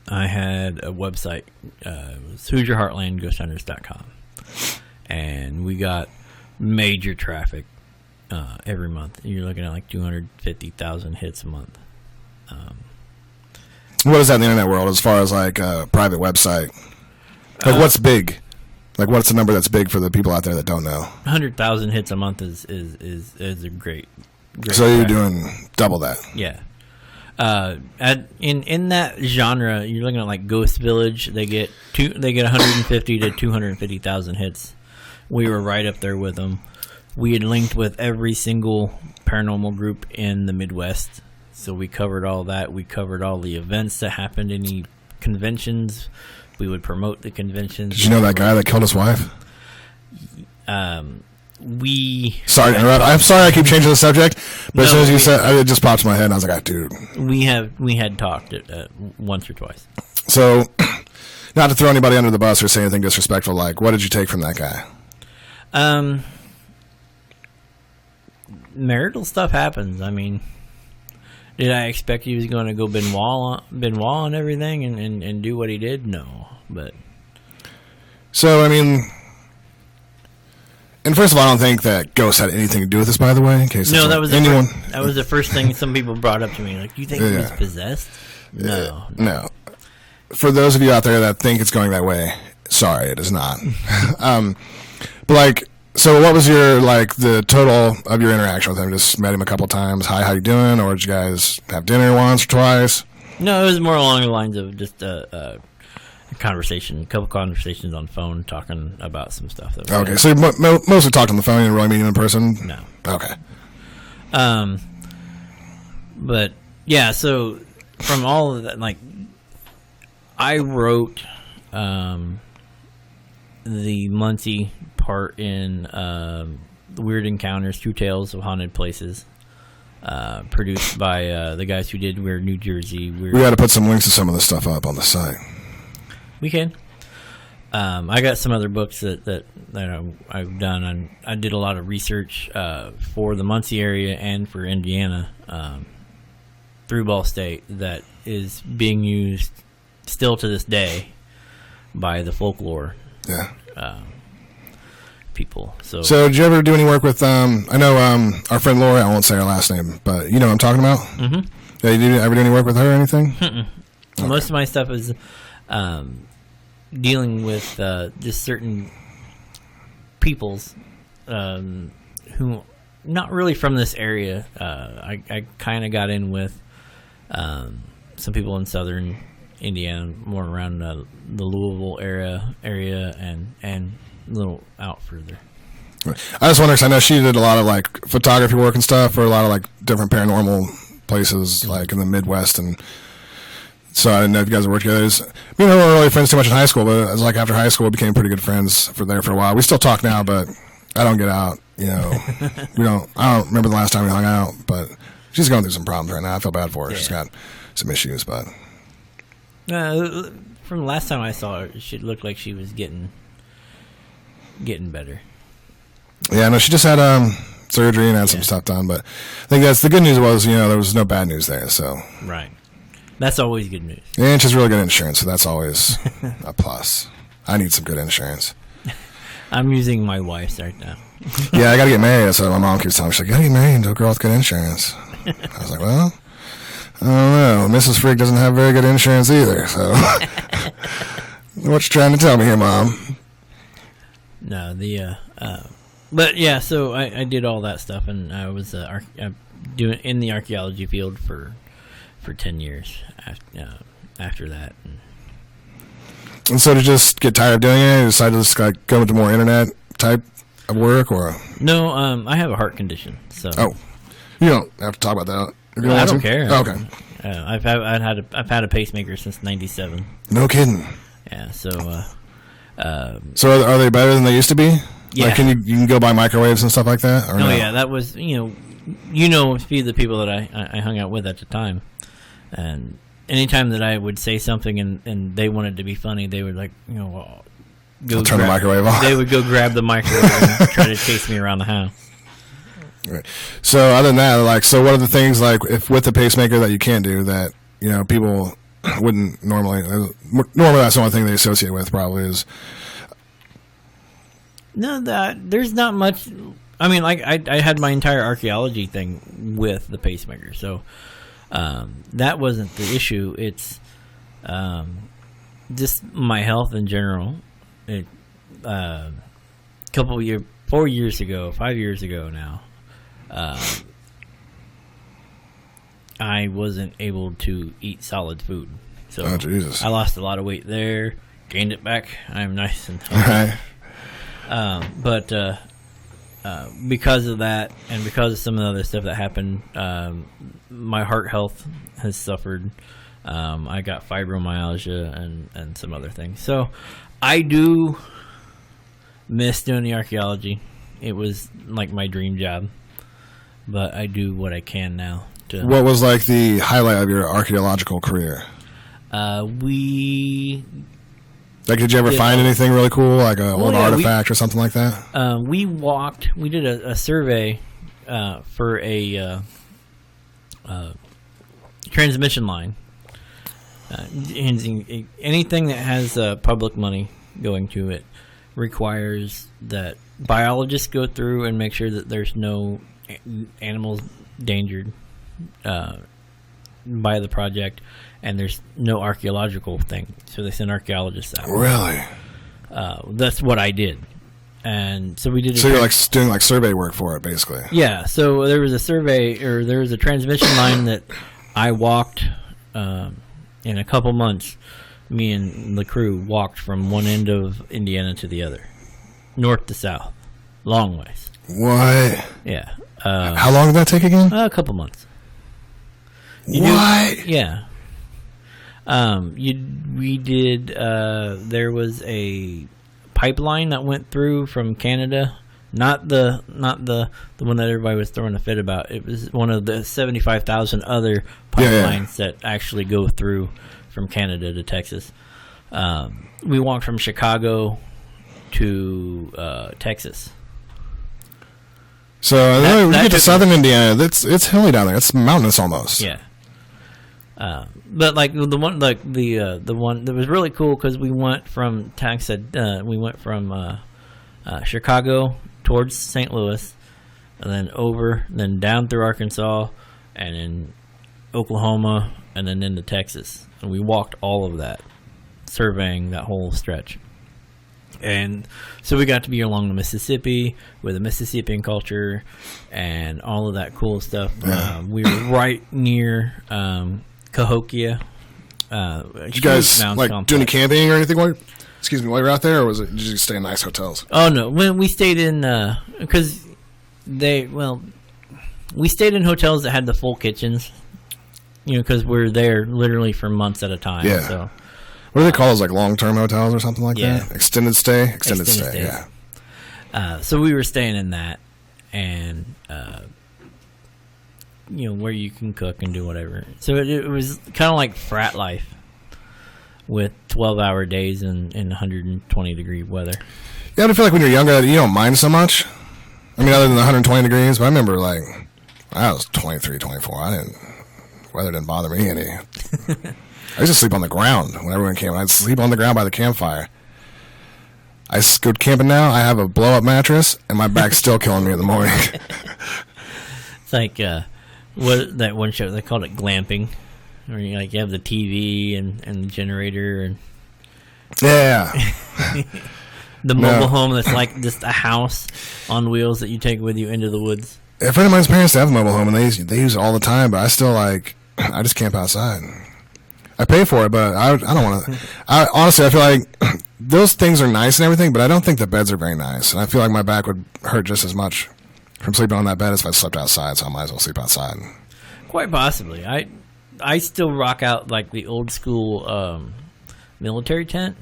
I had a website. It was HoosierHeartlandGhostHunters.com. And we got major traffic every month. You're looking at like 250,000 hits a month. What is that in the internet world as far as like a private website? Like, what's big? Like, what's the number that's big for the people out there that don't know? 100,000 hits a month is a great so you're doing double that. Yeah. In that genre, you're looking at like Ghost Village. They get 150 to 250,000 hits. We were right up there with them. We had linked with every single paranormal group in the Midwest, so we covered all that. We covered all the events that happened, any conventions. We would promote the conventions. Did you know that guy that killed his wife? Sorry to interrupt. I'm sorry I keep changing the subject, but as soon as you said, it just popped in my head, and I was like, dude. We had talked once or twice. So, not to throw anybody under the bus or say anything disrespectful, like, what did you take from that guy? Marital stuff happens. I mean, did I expect he was going to go Benoit and everything and do what he did? No, but. So, I mean, and first of all, I don't think that ghosts had anything to do with this, by the way. In case no, that was the first thing some people brought up to me. Like, do you think he was possessed? No. No. For those of you out there that think it's going that way, sorry, it is not. But like, so what was your, like, the total of your interaction with him? Just met him a couple times. Hi, how you doing? Or did you guys have dinner once or twice? No, it was more along the lines of just a conversation, a couple conversations on the phone, talking about some stuff. That was okay, so you mostly talked on the phone, you didn't really meet him in person? No. Okay. But, yeah, so from all of that, like, I wrote the Muncie part in Weird Encounters, True Tales of Haunted Places, produced by the guys who did Weird New Jersey. We got to put some links to some of the stuff up on the site. We can. I got some other books that I've done. And I did a lot of research for the Muncie area and for Indiana through-ball state that is being used still to this day by the folklore people. So did you ever do any work with, I know our friend Lori, I won't say her last name, but you know what I'm talking about? Mm-hmm. Yeah, you ever do any work with her or anything? Okay. Most of my stuff is dealing with just certain peoples who not really from this area. I kind of got in with some people in southern Indiana, more around the Louisville area and a little out further. I just wonder, because I know she did a lot of like photography work and stuff for a lot of like different paranormal places, like in the Midwest, and so I didn't know if you guys worked together. We weren't really friends too much in high school, but it was like after high school, we became pretty good friends for a while. We still talk now, but I don't get out. You know, I don't remember the last time we hung out, but she's going through some problems right now. I feel bad for her. Yeah. She's got some issues, but from the last time I saw her, she looked like she was getting better. Yeah, no, she just had surgery and had some stuff done, but I think that's the good news was, there was no bad news there, so. Right. That's always good news. And she's really good insurance, so that's always a plus. I need some good insurance. I'm using my wife's right now. Yeah, I got to get married, so my mom keeps telling me, she's like, gotta get married to a girl with good insurance. I was like, well, I don't know. Mrs. Freak doesn't have very good insurance either, so. What you trying to tell me here, Mom? No, but yeah, so I did all that stuff, and I was doing in the archaeology field for 10 years after that. And so to just get tired of doing it, you decided to just like go into more internet type of work, or? No, I have a heart condition, so. Oh, you don't have to talk about that. No, I don't care. Oh, okay. I've had a pacemaker since '97. No kidding. Yeah, so. So are they better than they used to be? Yeah. Like, you can go buy microwaves and stuff like that? Or no? Yeah, that was, a few of the people that I hung out with at the time. And anytime that I would say something and they wanted to be funny, they would go turn the microwave off. They would go grab the microwave and try to chase me around the house. Right. So other than that, so what are the things if with the pacemaker that you can't do that, people wouldn't normally that's the only thing they associate with probably is. No, there's not much. I mean, I had my entire archaeology thing with the pacemaker, so that wasn't the issue. It's just my health in general. 5 years ago now, I wasn't able to eat solid food. So oh, Jesus. I lost a lot of weight there, gained it back. I'm nice and healthy. But because of that and because of some of the other stuff that happened, my heart health has suffered. I got fibromyalgia and some other things. So I do miss doing the archaeology. It was like my dream job. But I do what I can now. What was the highlight of your archaeological career? Did you ever find anything really cool, like an old artifact or something like that? We did a survey for a transmission line. Anything that has public money going to it requires that biologists go through and make sure that there's no animals endangered by the project, and there's no archaeological thing. So they send archaeologists out. Really? That's what I did. And so we did. So you're doing survey work for it, basically. Yeah. So there was a survey, or there was a transmission line that I walked in a couple months. Me and the crew walked from one end of Indiana to the other, north to south, long ways. What? Yeah. How long did that take again? A couple months. What? Yeah. We did. There was a pipeline that went through from Canada. Not the one that everybody was throwing a fit about. It was one of the 75,000 other pipelines that actually go through from Canada to Texas. We walked from Chicago to Texas. So we get to southern Indiana. It's hilly down there. It's mountainous almost. Yeah. But like the one that was really cool because we went from Chicago towards St. Louis, and then down through Arkansas, and then Oklahoma, and then into Texas, and we walked all of that, surveying that whole stretch. And so we got to be along the Mississippi with the Mississippian culture and all of that cool stuff. Yeah. We were right near Cahokia. Did you guys like do any camping or anything while you're out there, or did you just stay in nice hotels? Oh no, we stayed in because we stayed in hotels that had the full kitchens. Because we're there literally for months at a time. Yeah. So. What do they call those, like long-term hotels or something like that? Extended stay? Extended stay, stays. yeah. So we were staying in that, and, where you can cook and do whatever. So it was kind of like frat life with 12-hour days and 120-degree weather. Yeah, I feel like when you're younger, you don't mind so much. I mean, other than the 120 degrees, but I remember, like, I was 23, 24. Weather didn't bother me any. I used to sleep on the ground when everyone came. I'd sleep on the ground by the campfire. I go camping now. I have a blow-up mattress, and my back's still killing me in the morning. It's like that one show, they called it glamping, where you have the TV and the generator and yeah. the mobile home that's like just a house on wheels that you take with you into the woods. A friend of mine's parents have a mobile home, and they use it all the time, but I still I just camp outside. I pay for it, but I don't want to. Honestly, I feel like those things are nice and everything, but I don't think the beds are very nice. And I feel like my back would hurt just as much from sleeping on that bed as if I slept outside, so I might as well sleep outside. Quite possibly. I still rock out like the old school military tent.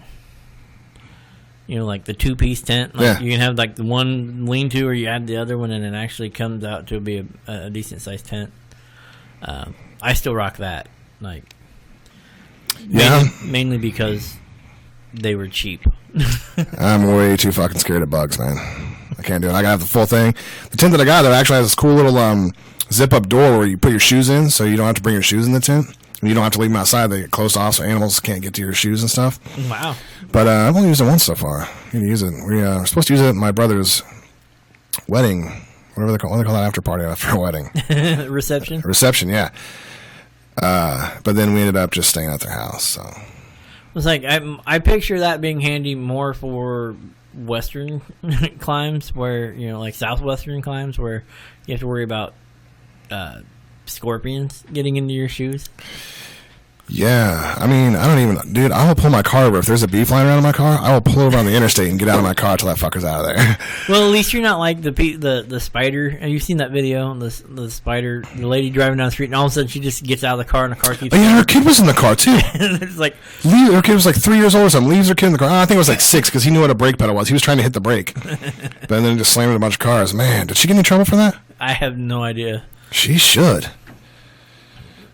Like the two-piece tent. Like you can have like the one lean-to, or you add the other one, and it actually comes out to be a decent-sized tent. I still rock that. Like, mainly because they were cheap. I'm way too fucking scared of bugs, man. I can't do it. I gotta have the full thing. The tent that I got, that actually has this cool little zip-up door where you put your shoes in, so you don't have to bring your shoes in the tent. You don't have to leave them outside. They get closed off so animals can't get to your shoes and stuff. Wow. But I've only used it once so far. I need to use it. We're supposed to use it at my brother's wedding. Whatever they call that after party after a wedding. Reception? Reception, yeah. But then we ended up just staying at their house. So it's like I picture that being handy more for western climes where, like southwestern climes where you have to worry about scorpions getting into your shoes. Yeah, I mean, I don't even, dude, I will pull my car over. If there's a bee flying around in my car, I will pull over on the interstate and get out of my car till that fucker's out of there. Well, at least you're not like the spider. Have you seen that video? The spider, the lady driving down the street, and all of a sudden she just gets out of the car and the car keeps going. Yeah, her kid was in the car, too. It's like, her kid was like 3 years old or something, leaves her kid in the car. I think it was like 6 because he knew what a brake pedal was. He was trying to hit the brake. But then just slammed a bunch of cars. Man, did she get in trouble for that? I have no idea. She should.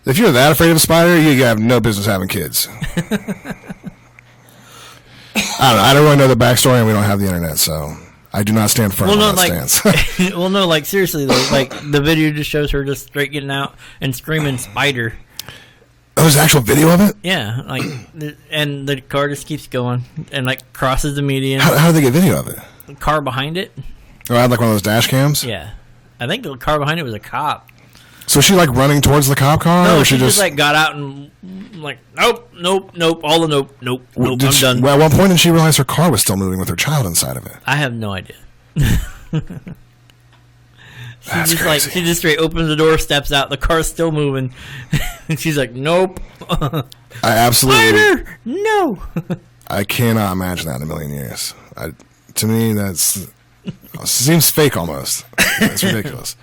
If you're that afraid of a spider, you have no business having kids. I don't know. I don't really know the backstory, and we don't have the internet, so I do not stand firm on that stance. Well, no, like seriously though, like the video just shows her just straight getting out and screaming "spider." Oh, there's actual video of it? Yeah, like, and the car just keeps going and like crosses the median. How did they get video of it? The car behind it. Oh, I had like one of those dash cams. Yeah, I think the car behind it was a cop. So was she like running towards the cop car? No, or she just like got out and like nope, all the nope. I'm done. Well, at what point did she realize her car was still moving with her child inside of it? I have no idea. That's crazy. She just straight opens the door, steps out, the car's still moving, and she's like, nope. I absolutely Spider! No. I cannot imagine that in a million years. To me, seems fake almost. It's ridiculous.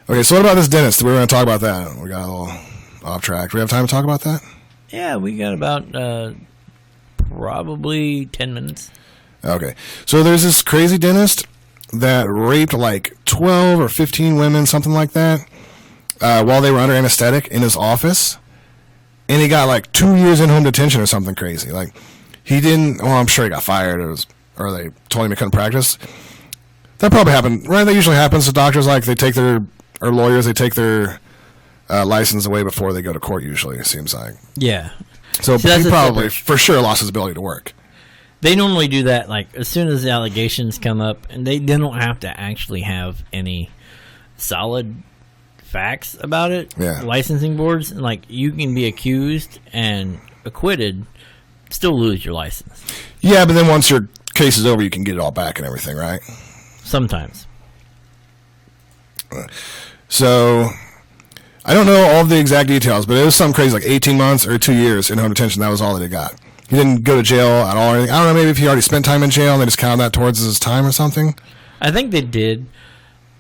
Okay, so what about this dentist? We were going to talk about that. We got a little off track. Do we have time to talk about that? Yeah, we got about probably 10 minutes. Okay, so there's this crazy dentist that raped like 12 or 15 women, something like that, while they were under anesthetic in his office. And he got like 2 years in home detention or something crazy. Like, he didn't, well, I'm sure he got fired or they told him he couldn't practice. That probably happened, right? That usually happens to doctors, like they take their, or lawyers, they take their license away before they go to court. Usually, it seems like. Yeah. So he probably for sure lost his ability to work. They normally do that like as soon as the allegations come up, and they don't have to actually have any solid facts about it. Yeah. Licensing boards, like you can be accused and acquitted, still lose your license. Yeah, but then once your case is over, you can get it all back and everything, right? Sometimes. So I don't know all of the exact details, but it was something crazy, like 18 months or 2 years in home detention. That was all that he got. He didn't go to jail at all or anything. I don't know, maybe if he already spent time in jail and they just counted that towards his time or something. I think they did.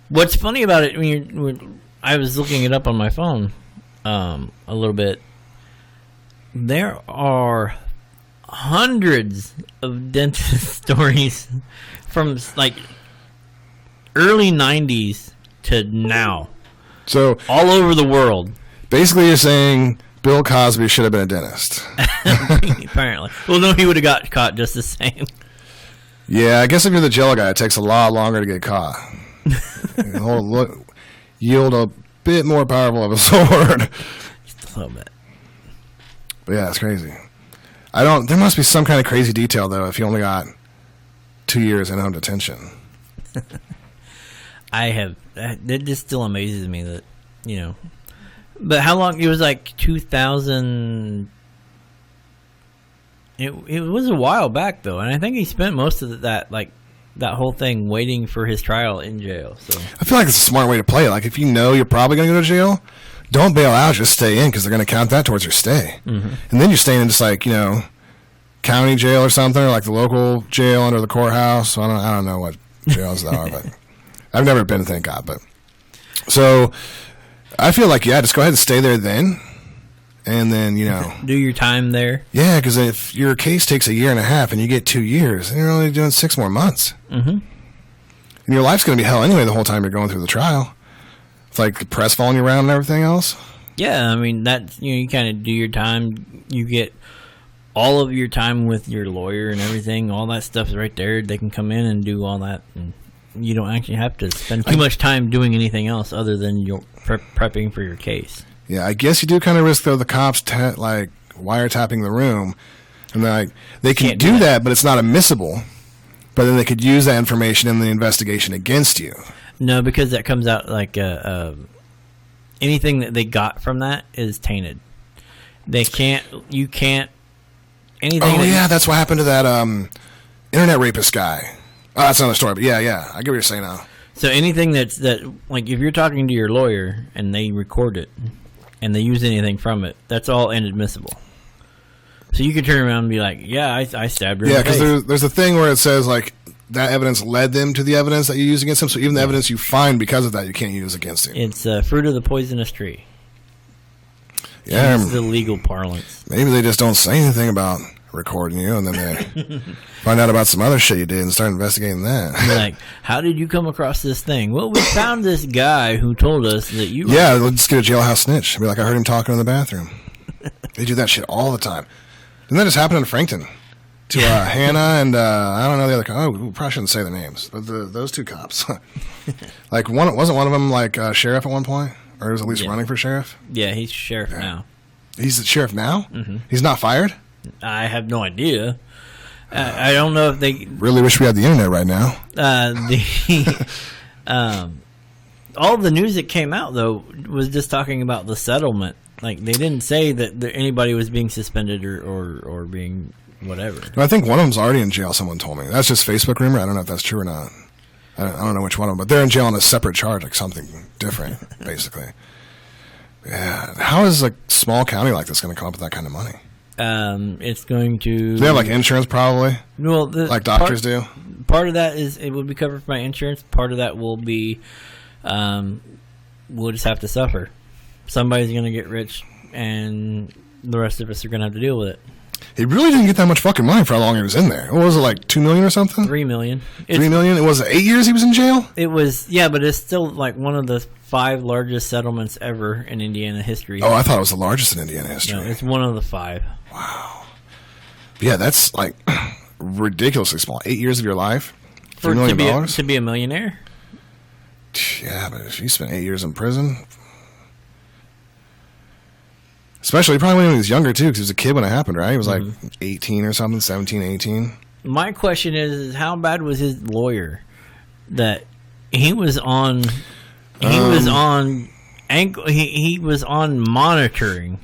What's funny about it, when I was looking it up on my phone a little bit, there are hundreds of dentist stories from like early 90s to now. So all over the world. Basically, you're saying Bill Cosby should have been a dentist. Apparently. Well, no, he would have got caught just the same. Yeah, I guess if you're the jail guy, it takes a lot longer to get caught. Yield a bit more powerful of a sword. Just a little bit. But yeah, it's crazy. There must be some kind of crazy detail, though, if you only got 2 years in home detention. It just still amazes me that, but how long? It was like 2000. It was a while back though, and I think he spent most of that whole thing waiting for his trial in jail. So I feel like it's a smart way to play it. Like if you know you're probably going to go to jail, don't bail out, just stay in because they're going to count that towards your stay. Mm-hmm. And then you're staying in just like county jail or something, or like the local jail under the courthouse. So I don't know what jails there are, but I've never been, thank God. But so I feel like just go ahead and stay there then. And then, do your time there. Yeah, because if your case takes 1.5 years and you get 2 years, then you're only doing 6 more months. Mm-hmm. And your life's going to be hell anyway the whole time you're going through the trial. It's like the press following you around and everything else. Yeah, I mean, that you kind of do your time. You get all of your time with your lawyer and everything. All that stuff's right there. They can come in and do all that. And you don't actually have to spend too much time doing anything else other than your prepping for your case. Yeah, I guess you do kind of risk, though, the cops wiretapping the room. And they can do that, but it's not admissible. But then they could use that information in the investigation against you. No, because that comes out like anything that they got from that is tainted. You can't, anything. Oh, yeah, that's what happened to that internet rapist guy. Oh, that's another story, but yeah, I get what you're saying now. So anything that like if you're talking to your lawyer and they record it, and they use anything from it, that's all inadmissible. So you can turn around and be like, yeah, I stabbed her. Yeah, because there's a thing where it says, like, that evidence led them to the evidence that you use against them, so even the evidence you find because of that, you can't use against him. It's fruit of the poisonous tree. Yeah. It's the legal parlance. Maybe they just don't say anything about recording you, and then they find out about some other shit you did and start investigating that. You're like, how did you come across this thing? Well, we found this guy who told us that you... Yeah, let's get a jailhouse snitch. Be like, I heard him talking in the bathroom. They do that shit all the time. Didn't that just happen in Frankton? To Hannah and I don't know the other cop. Oh, we probably shouldn't say their names, but those two cops. Like, wasn't one of them like sheriff at one point? Or was at least running for sheriff? Yeah, he's sheriff now. He's the sheriff now? Mm-hmm. He's not fired? I have no idea. I don't know if they... Really wish we had the internet right now. All the news that came out, though, was just talking about the settlement. Like, they didn't say that anybody was being suspended or being whatever. I think one of them's already in jail, someone told me. That's just Facebook rumor. I don't know if that's true or not. I don't know which one of them, but they're in jail on a separate charge, like something different, basically. Yeah. How is a small county like this going to come up with that kind of money? It's going to... Do they have, like, insurance, probably? Well, like doctors do? Part of that is it will be covered by insurance. Part of that will be we'll just have to suffer. Somebody's going to get rich, and the rest of us are going to have to deal with it. He really didn't get that much fucking money for how long he was in there. What was it, like $2 million or something? $3 million. $3 million? It was 8 years he was in jail? It was, yeah, but it's still like one of the 5 largest settlements ever in Indiana history. Oh, I thought it was the largest in Indiana history. No, it's one of the 5. Wow. Yeah, that's like ridiculously small. 8 years of your life? $3 million? To be a millionaire? Yeah, but if you spent 8 years in prison... Especially probably when he was younger, too, because he was a kid when it happened, right? He was like 18 or something, 17, 18. My question is how bad was his lawyer that he was on? He was on ankle. He was on monitoring.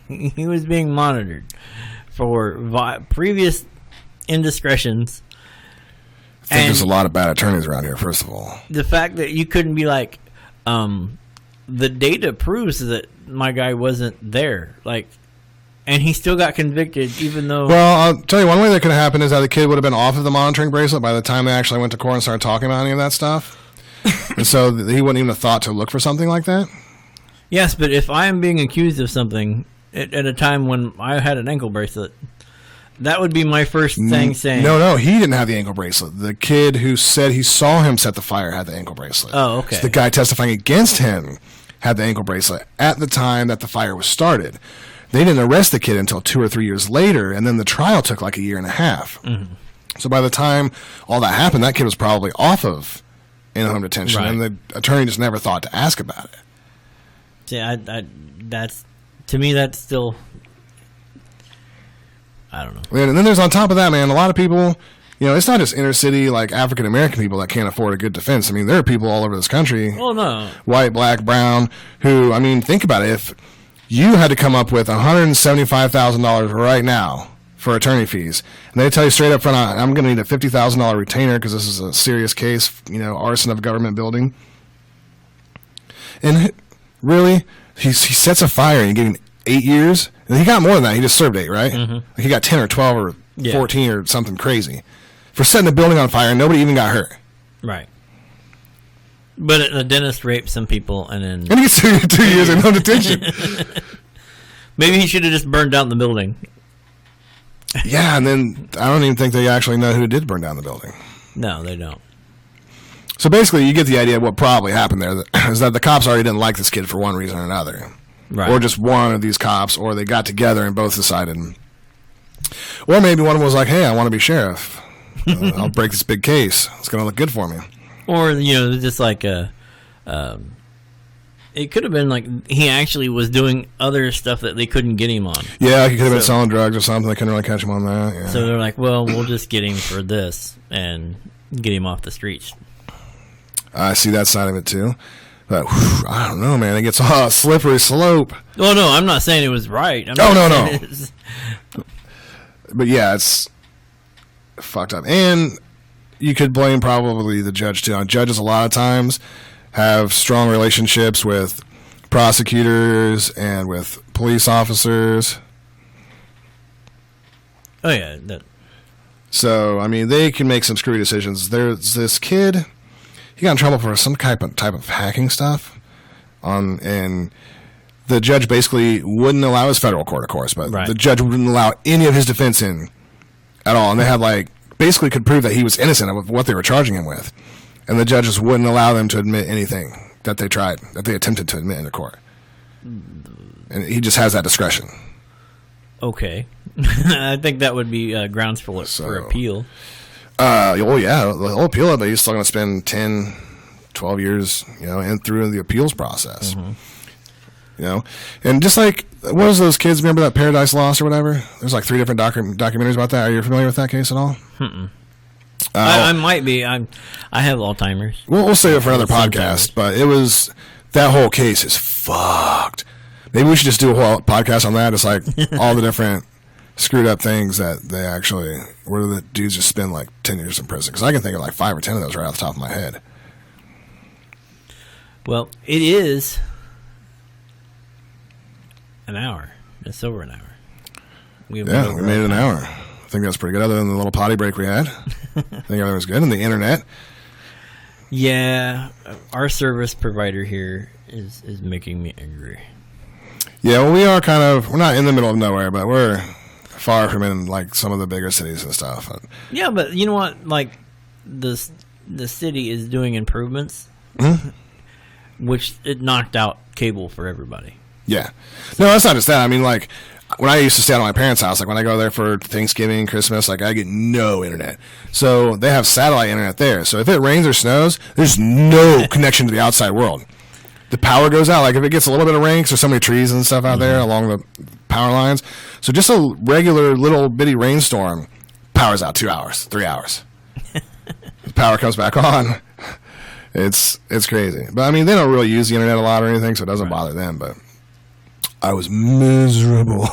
He was being monitored for previous indiscretions. I think there's a lot of bad attorneys around here, first of all. The fact that you couldn't be like, the data proves that my guy wasn't there, like, and he still got convicted, even though. Well, I'll tell you one way that could have happened is that the kid would have been off of the monitoring bracelet by the time they actually went to court and started talking about any of that stuff, and so he wouldn't even have thought to look for something like that. Yes, but if I am being accused of something at a time when I had an ankle bracelet, that would be my first thing saying. No, he didn't have the ankle bracelet. The kid who said he saw him set the fire had the ankle bracelet. Oh, okay. So the guy testifying against him had the ankle bracelet at the time that the fire was started. They didn't arrest the kid until 2 or 3 years later, and then the trial took like a year and a half. Mm-hmm. So by the time all that happened, that kid was probably off of in-home detention, and the attorney just never thought to ask about it. Yeah, that's, to me, that's still, I don't know. And then there's on top of that, man, a lot of people, it's not just inner city, like African-American people that can't afford a good defense. I mean, there are people all over this country, white, black, brown, who, I mean, think about it. If you had to come up with $175,000 right now for attorney fees, and they tell you straight up front, I'm going to need a $50,000 retainer because this is a serious case, arson of a government building. And really, he sets a fire and you give him 8 years. And he got more than that. He just served 8, right? Mm-hmm. Like he got 10 or 12 or 14 or something crazy for setting a building on fire and nobody even got hurt. Right. But the dentist raped some people and he gets 2 years in no detention. Maybe he should have just burned down the building. Yeah, and then I don't even think they actually know who did burn down the building. No, they don't. So basically, you get the idea of what probably happened there, is that the cops already didn't like this kid for one reason or another. Right. Or just one of these cops, or they got together and both decided. Or maybe one of them was like, hey, I want to be sheriff. I'll break this big case. It's going to look good for me. Or, just like it could have been like he actually was doing other stuff that they couldn't get him on. Yeah, he could have been selling drugs or something. They couldn't really catch him on that. Yeah. So they're like, well, we'll just get him for this and get him off the streets. I see that side of it, too. But, I don't know, man. It gets a slippery slope. Oh, no, I'm not saying it was right. No. But, yeah, it's fucked up. And you could blame probably the judge, too. Judges, a lot of times, have strong relationships with prosecutors and with police officers. Oh, yeah. So, I mean, they can make some screwy decisions. There's this kid... He got in trouble for some type of hacking stuff, and the judge basically wouldn't allow, it was federal court, of course, but the judge wouldn't allow any of his defense in at all, and they had basically could prove that he was innocent of what they were charging him with, and the judges wouldn't allow them to admit anything that they attempted to admit into court, and he just has that discretion. Okay, I think that would be grounds for appeal. He'll appeal it, but he's still going to spend 10, 12 years, and through the appeals process. Mm-hmm. And just like, what was those kids, remember that Paradise Lost or whatever? There's 3 different documentaries about that. Are you familiar with that case at all? Mm-mm. I might be. I have Alzheimer's. We'll save it for another podcast, but that whole case is fucked. Maybe we should just do a whole podcast on that. It's like all the different screwed up things that they actually, where the dudes just spend 10 years in prison. Because I can think of 5 or 10 of those right off the top of my head. Well, it is an hour. It's over an hour. We made it an hour. I think that's pretty good, other than the little potty break we had. I think everything was good. And the internet. Yeah, our service provider here is making me angry. Yeah, well, we're not in the middle of nowhere, but we're far from in some of the bigger cities and stuff. Yeah, but you know what? The city is doing improvements, which it knocked out cable for everybody. Yeah. No, that's not just that. I mean, when I used to stay at my parents' house, when I go there for Thanksgiving, Christmas, I get no internet. So they have satellite internet there. So if it rains or snows, there's no connection to the outside world. the power goes out. Like if it gets a little bit of rain, 'cause there's so many trees and stuff out there along the power lines. So just a regular little bitty rainstorm, power's out 2 hours, 3 hours. The power comes back on. It's crazy. But I mean, they don't really use the internet a lot or anything, so it doesn't bother them. But I was miserable.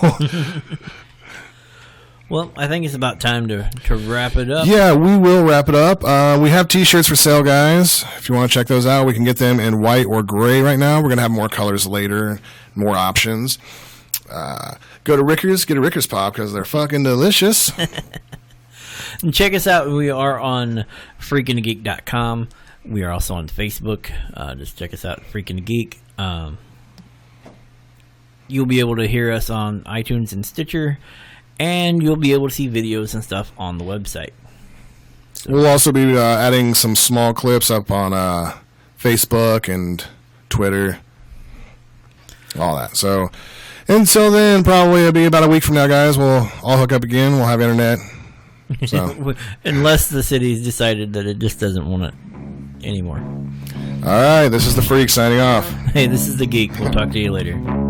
Well, I think it's about time to wrap it up. Yeah, we will wrap it up. We have T-shirts for sale, guys. If you want to check those out, we can get them in white or gray right now. We're going to have more colors later, more options. Go to Rickers, get a Rickers Pop because they're fucking delicious. And check us out. We are on freakingthegeek.com. We are also on Facebook. Just check us out, Freaking the Geek. You'll be able to hear us on iTunes and Stitcher. And you'll be able to see videos and stuff on the website. So. We'll also be adding some small clips up on Facebook and Twitter. All that. So, until then, probably it'll be about a week from now, guys. We'll all hook up again. We'll have internet. So. Unless the city's decided that it just doesn't want it anymore. All right. This is the Freak signing off. Hey, this is the Geek. We'll talk to you later.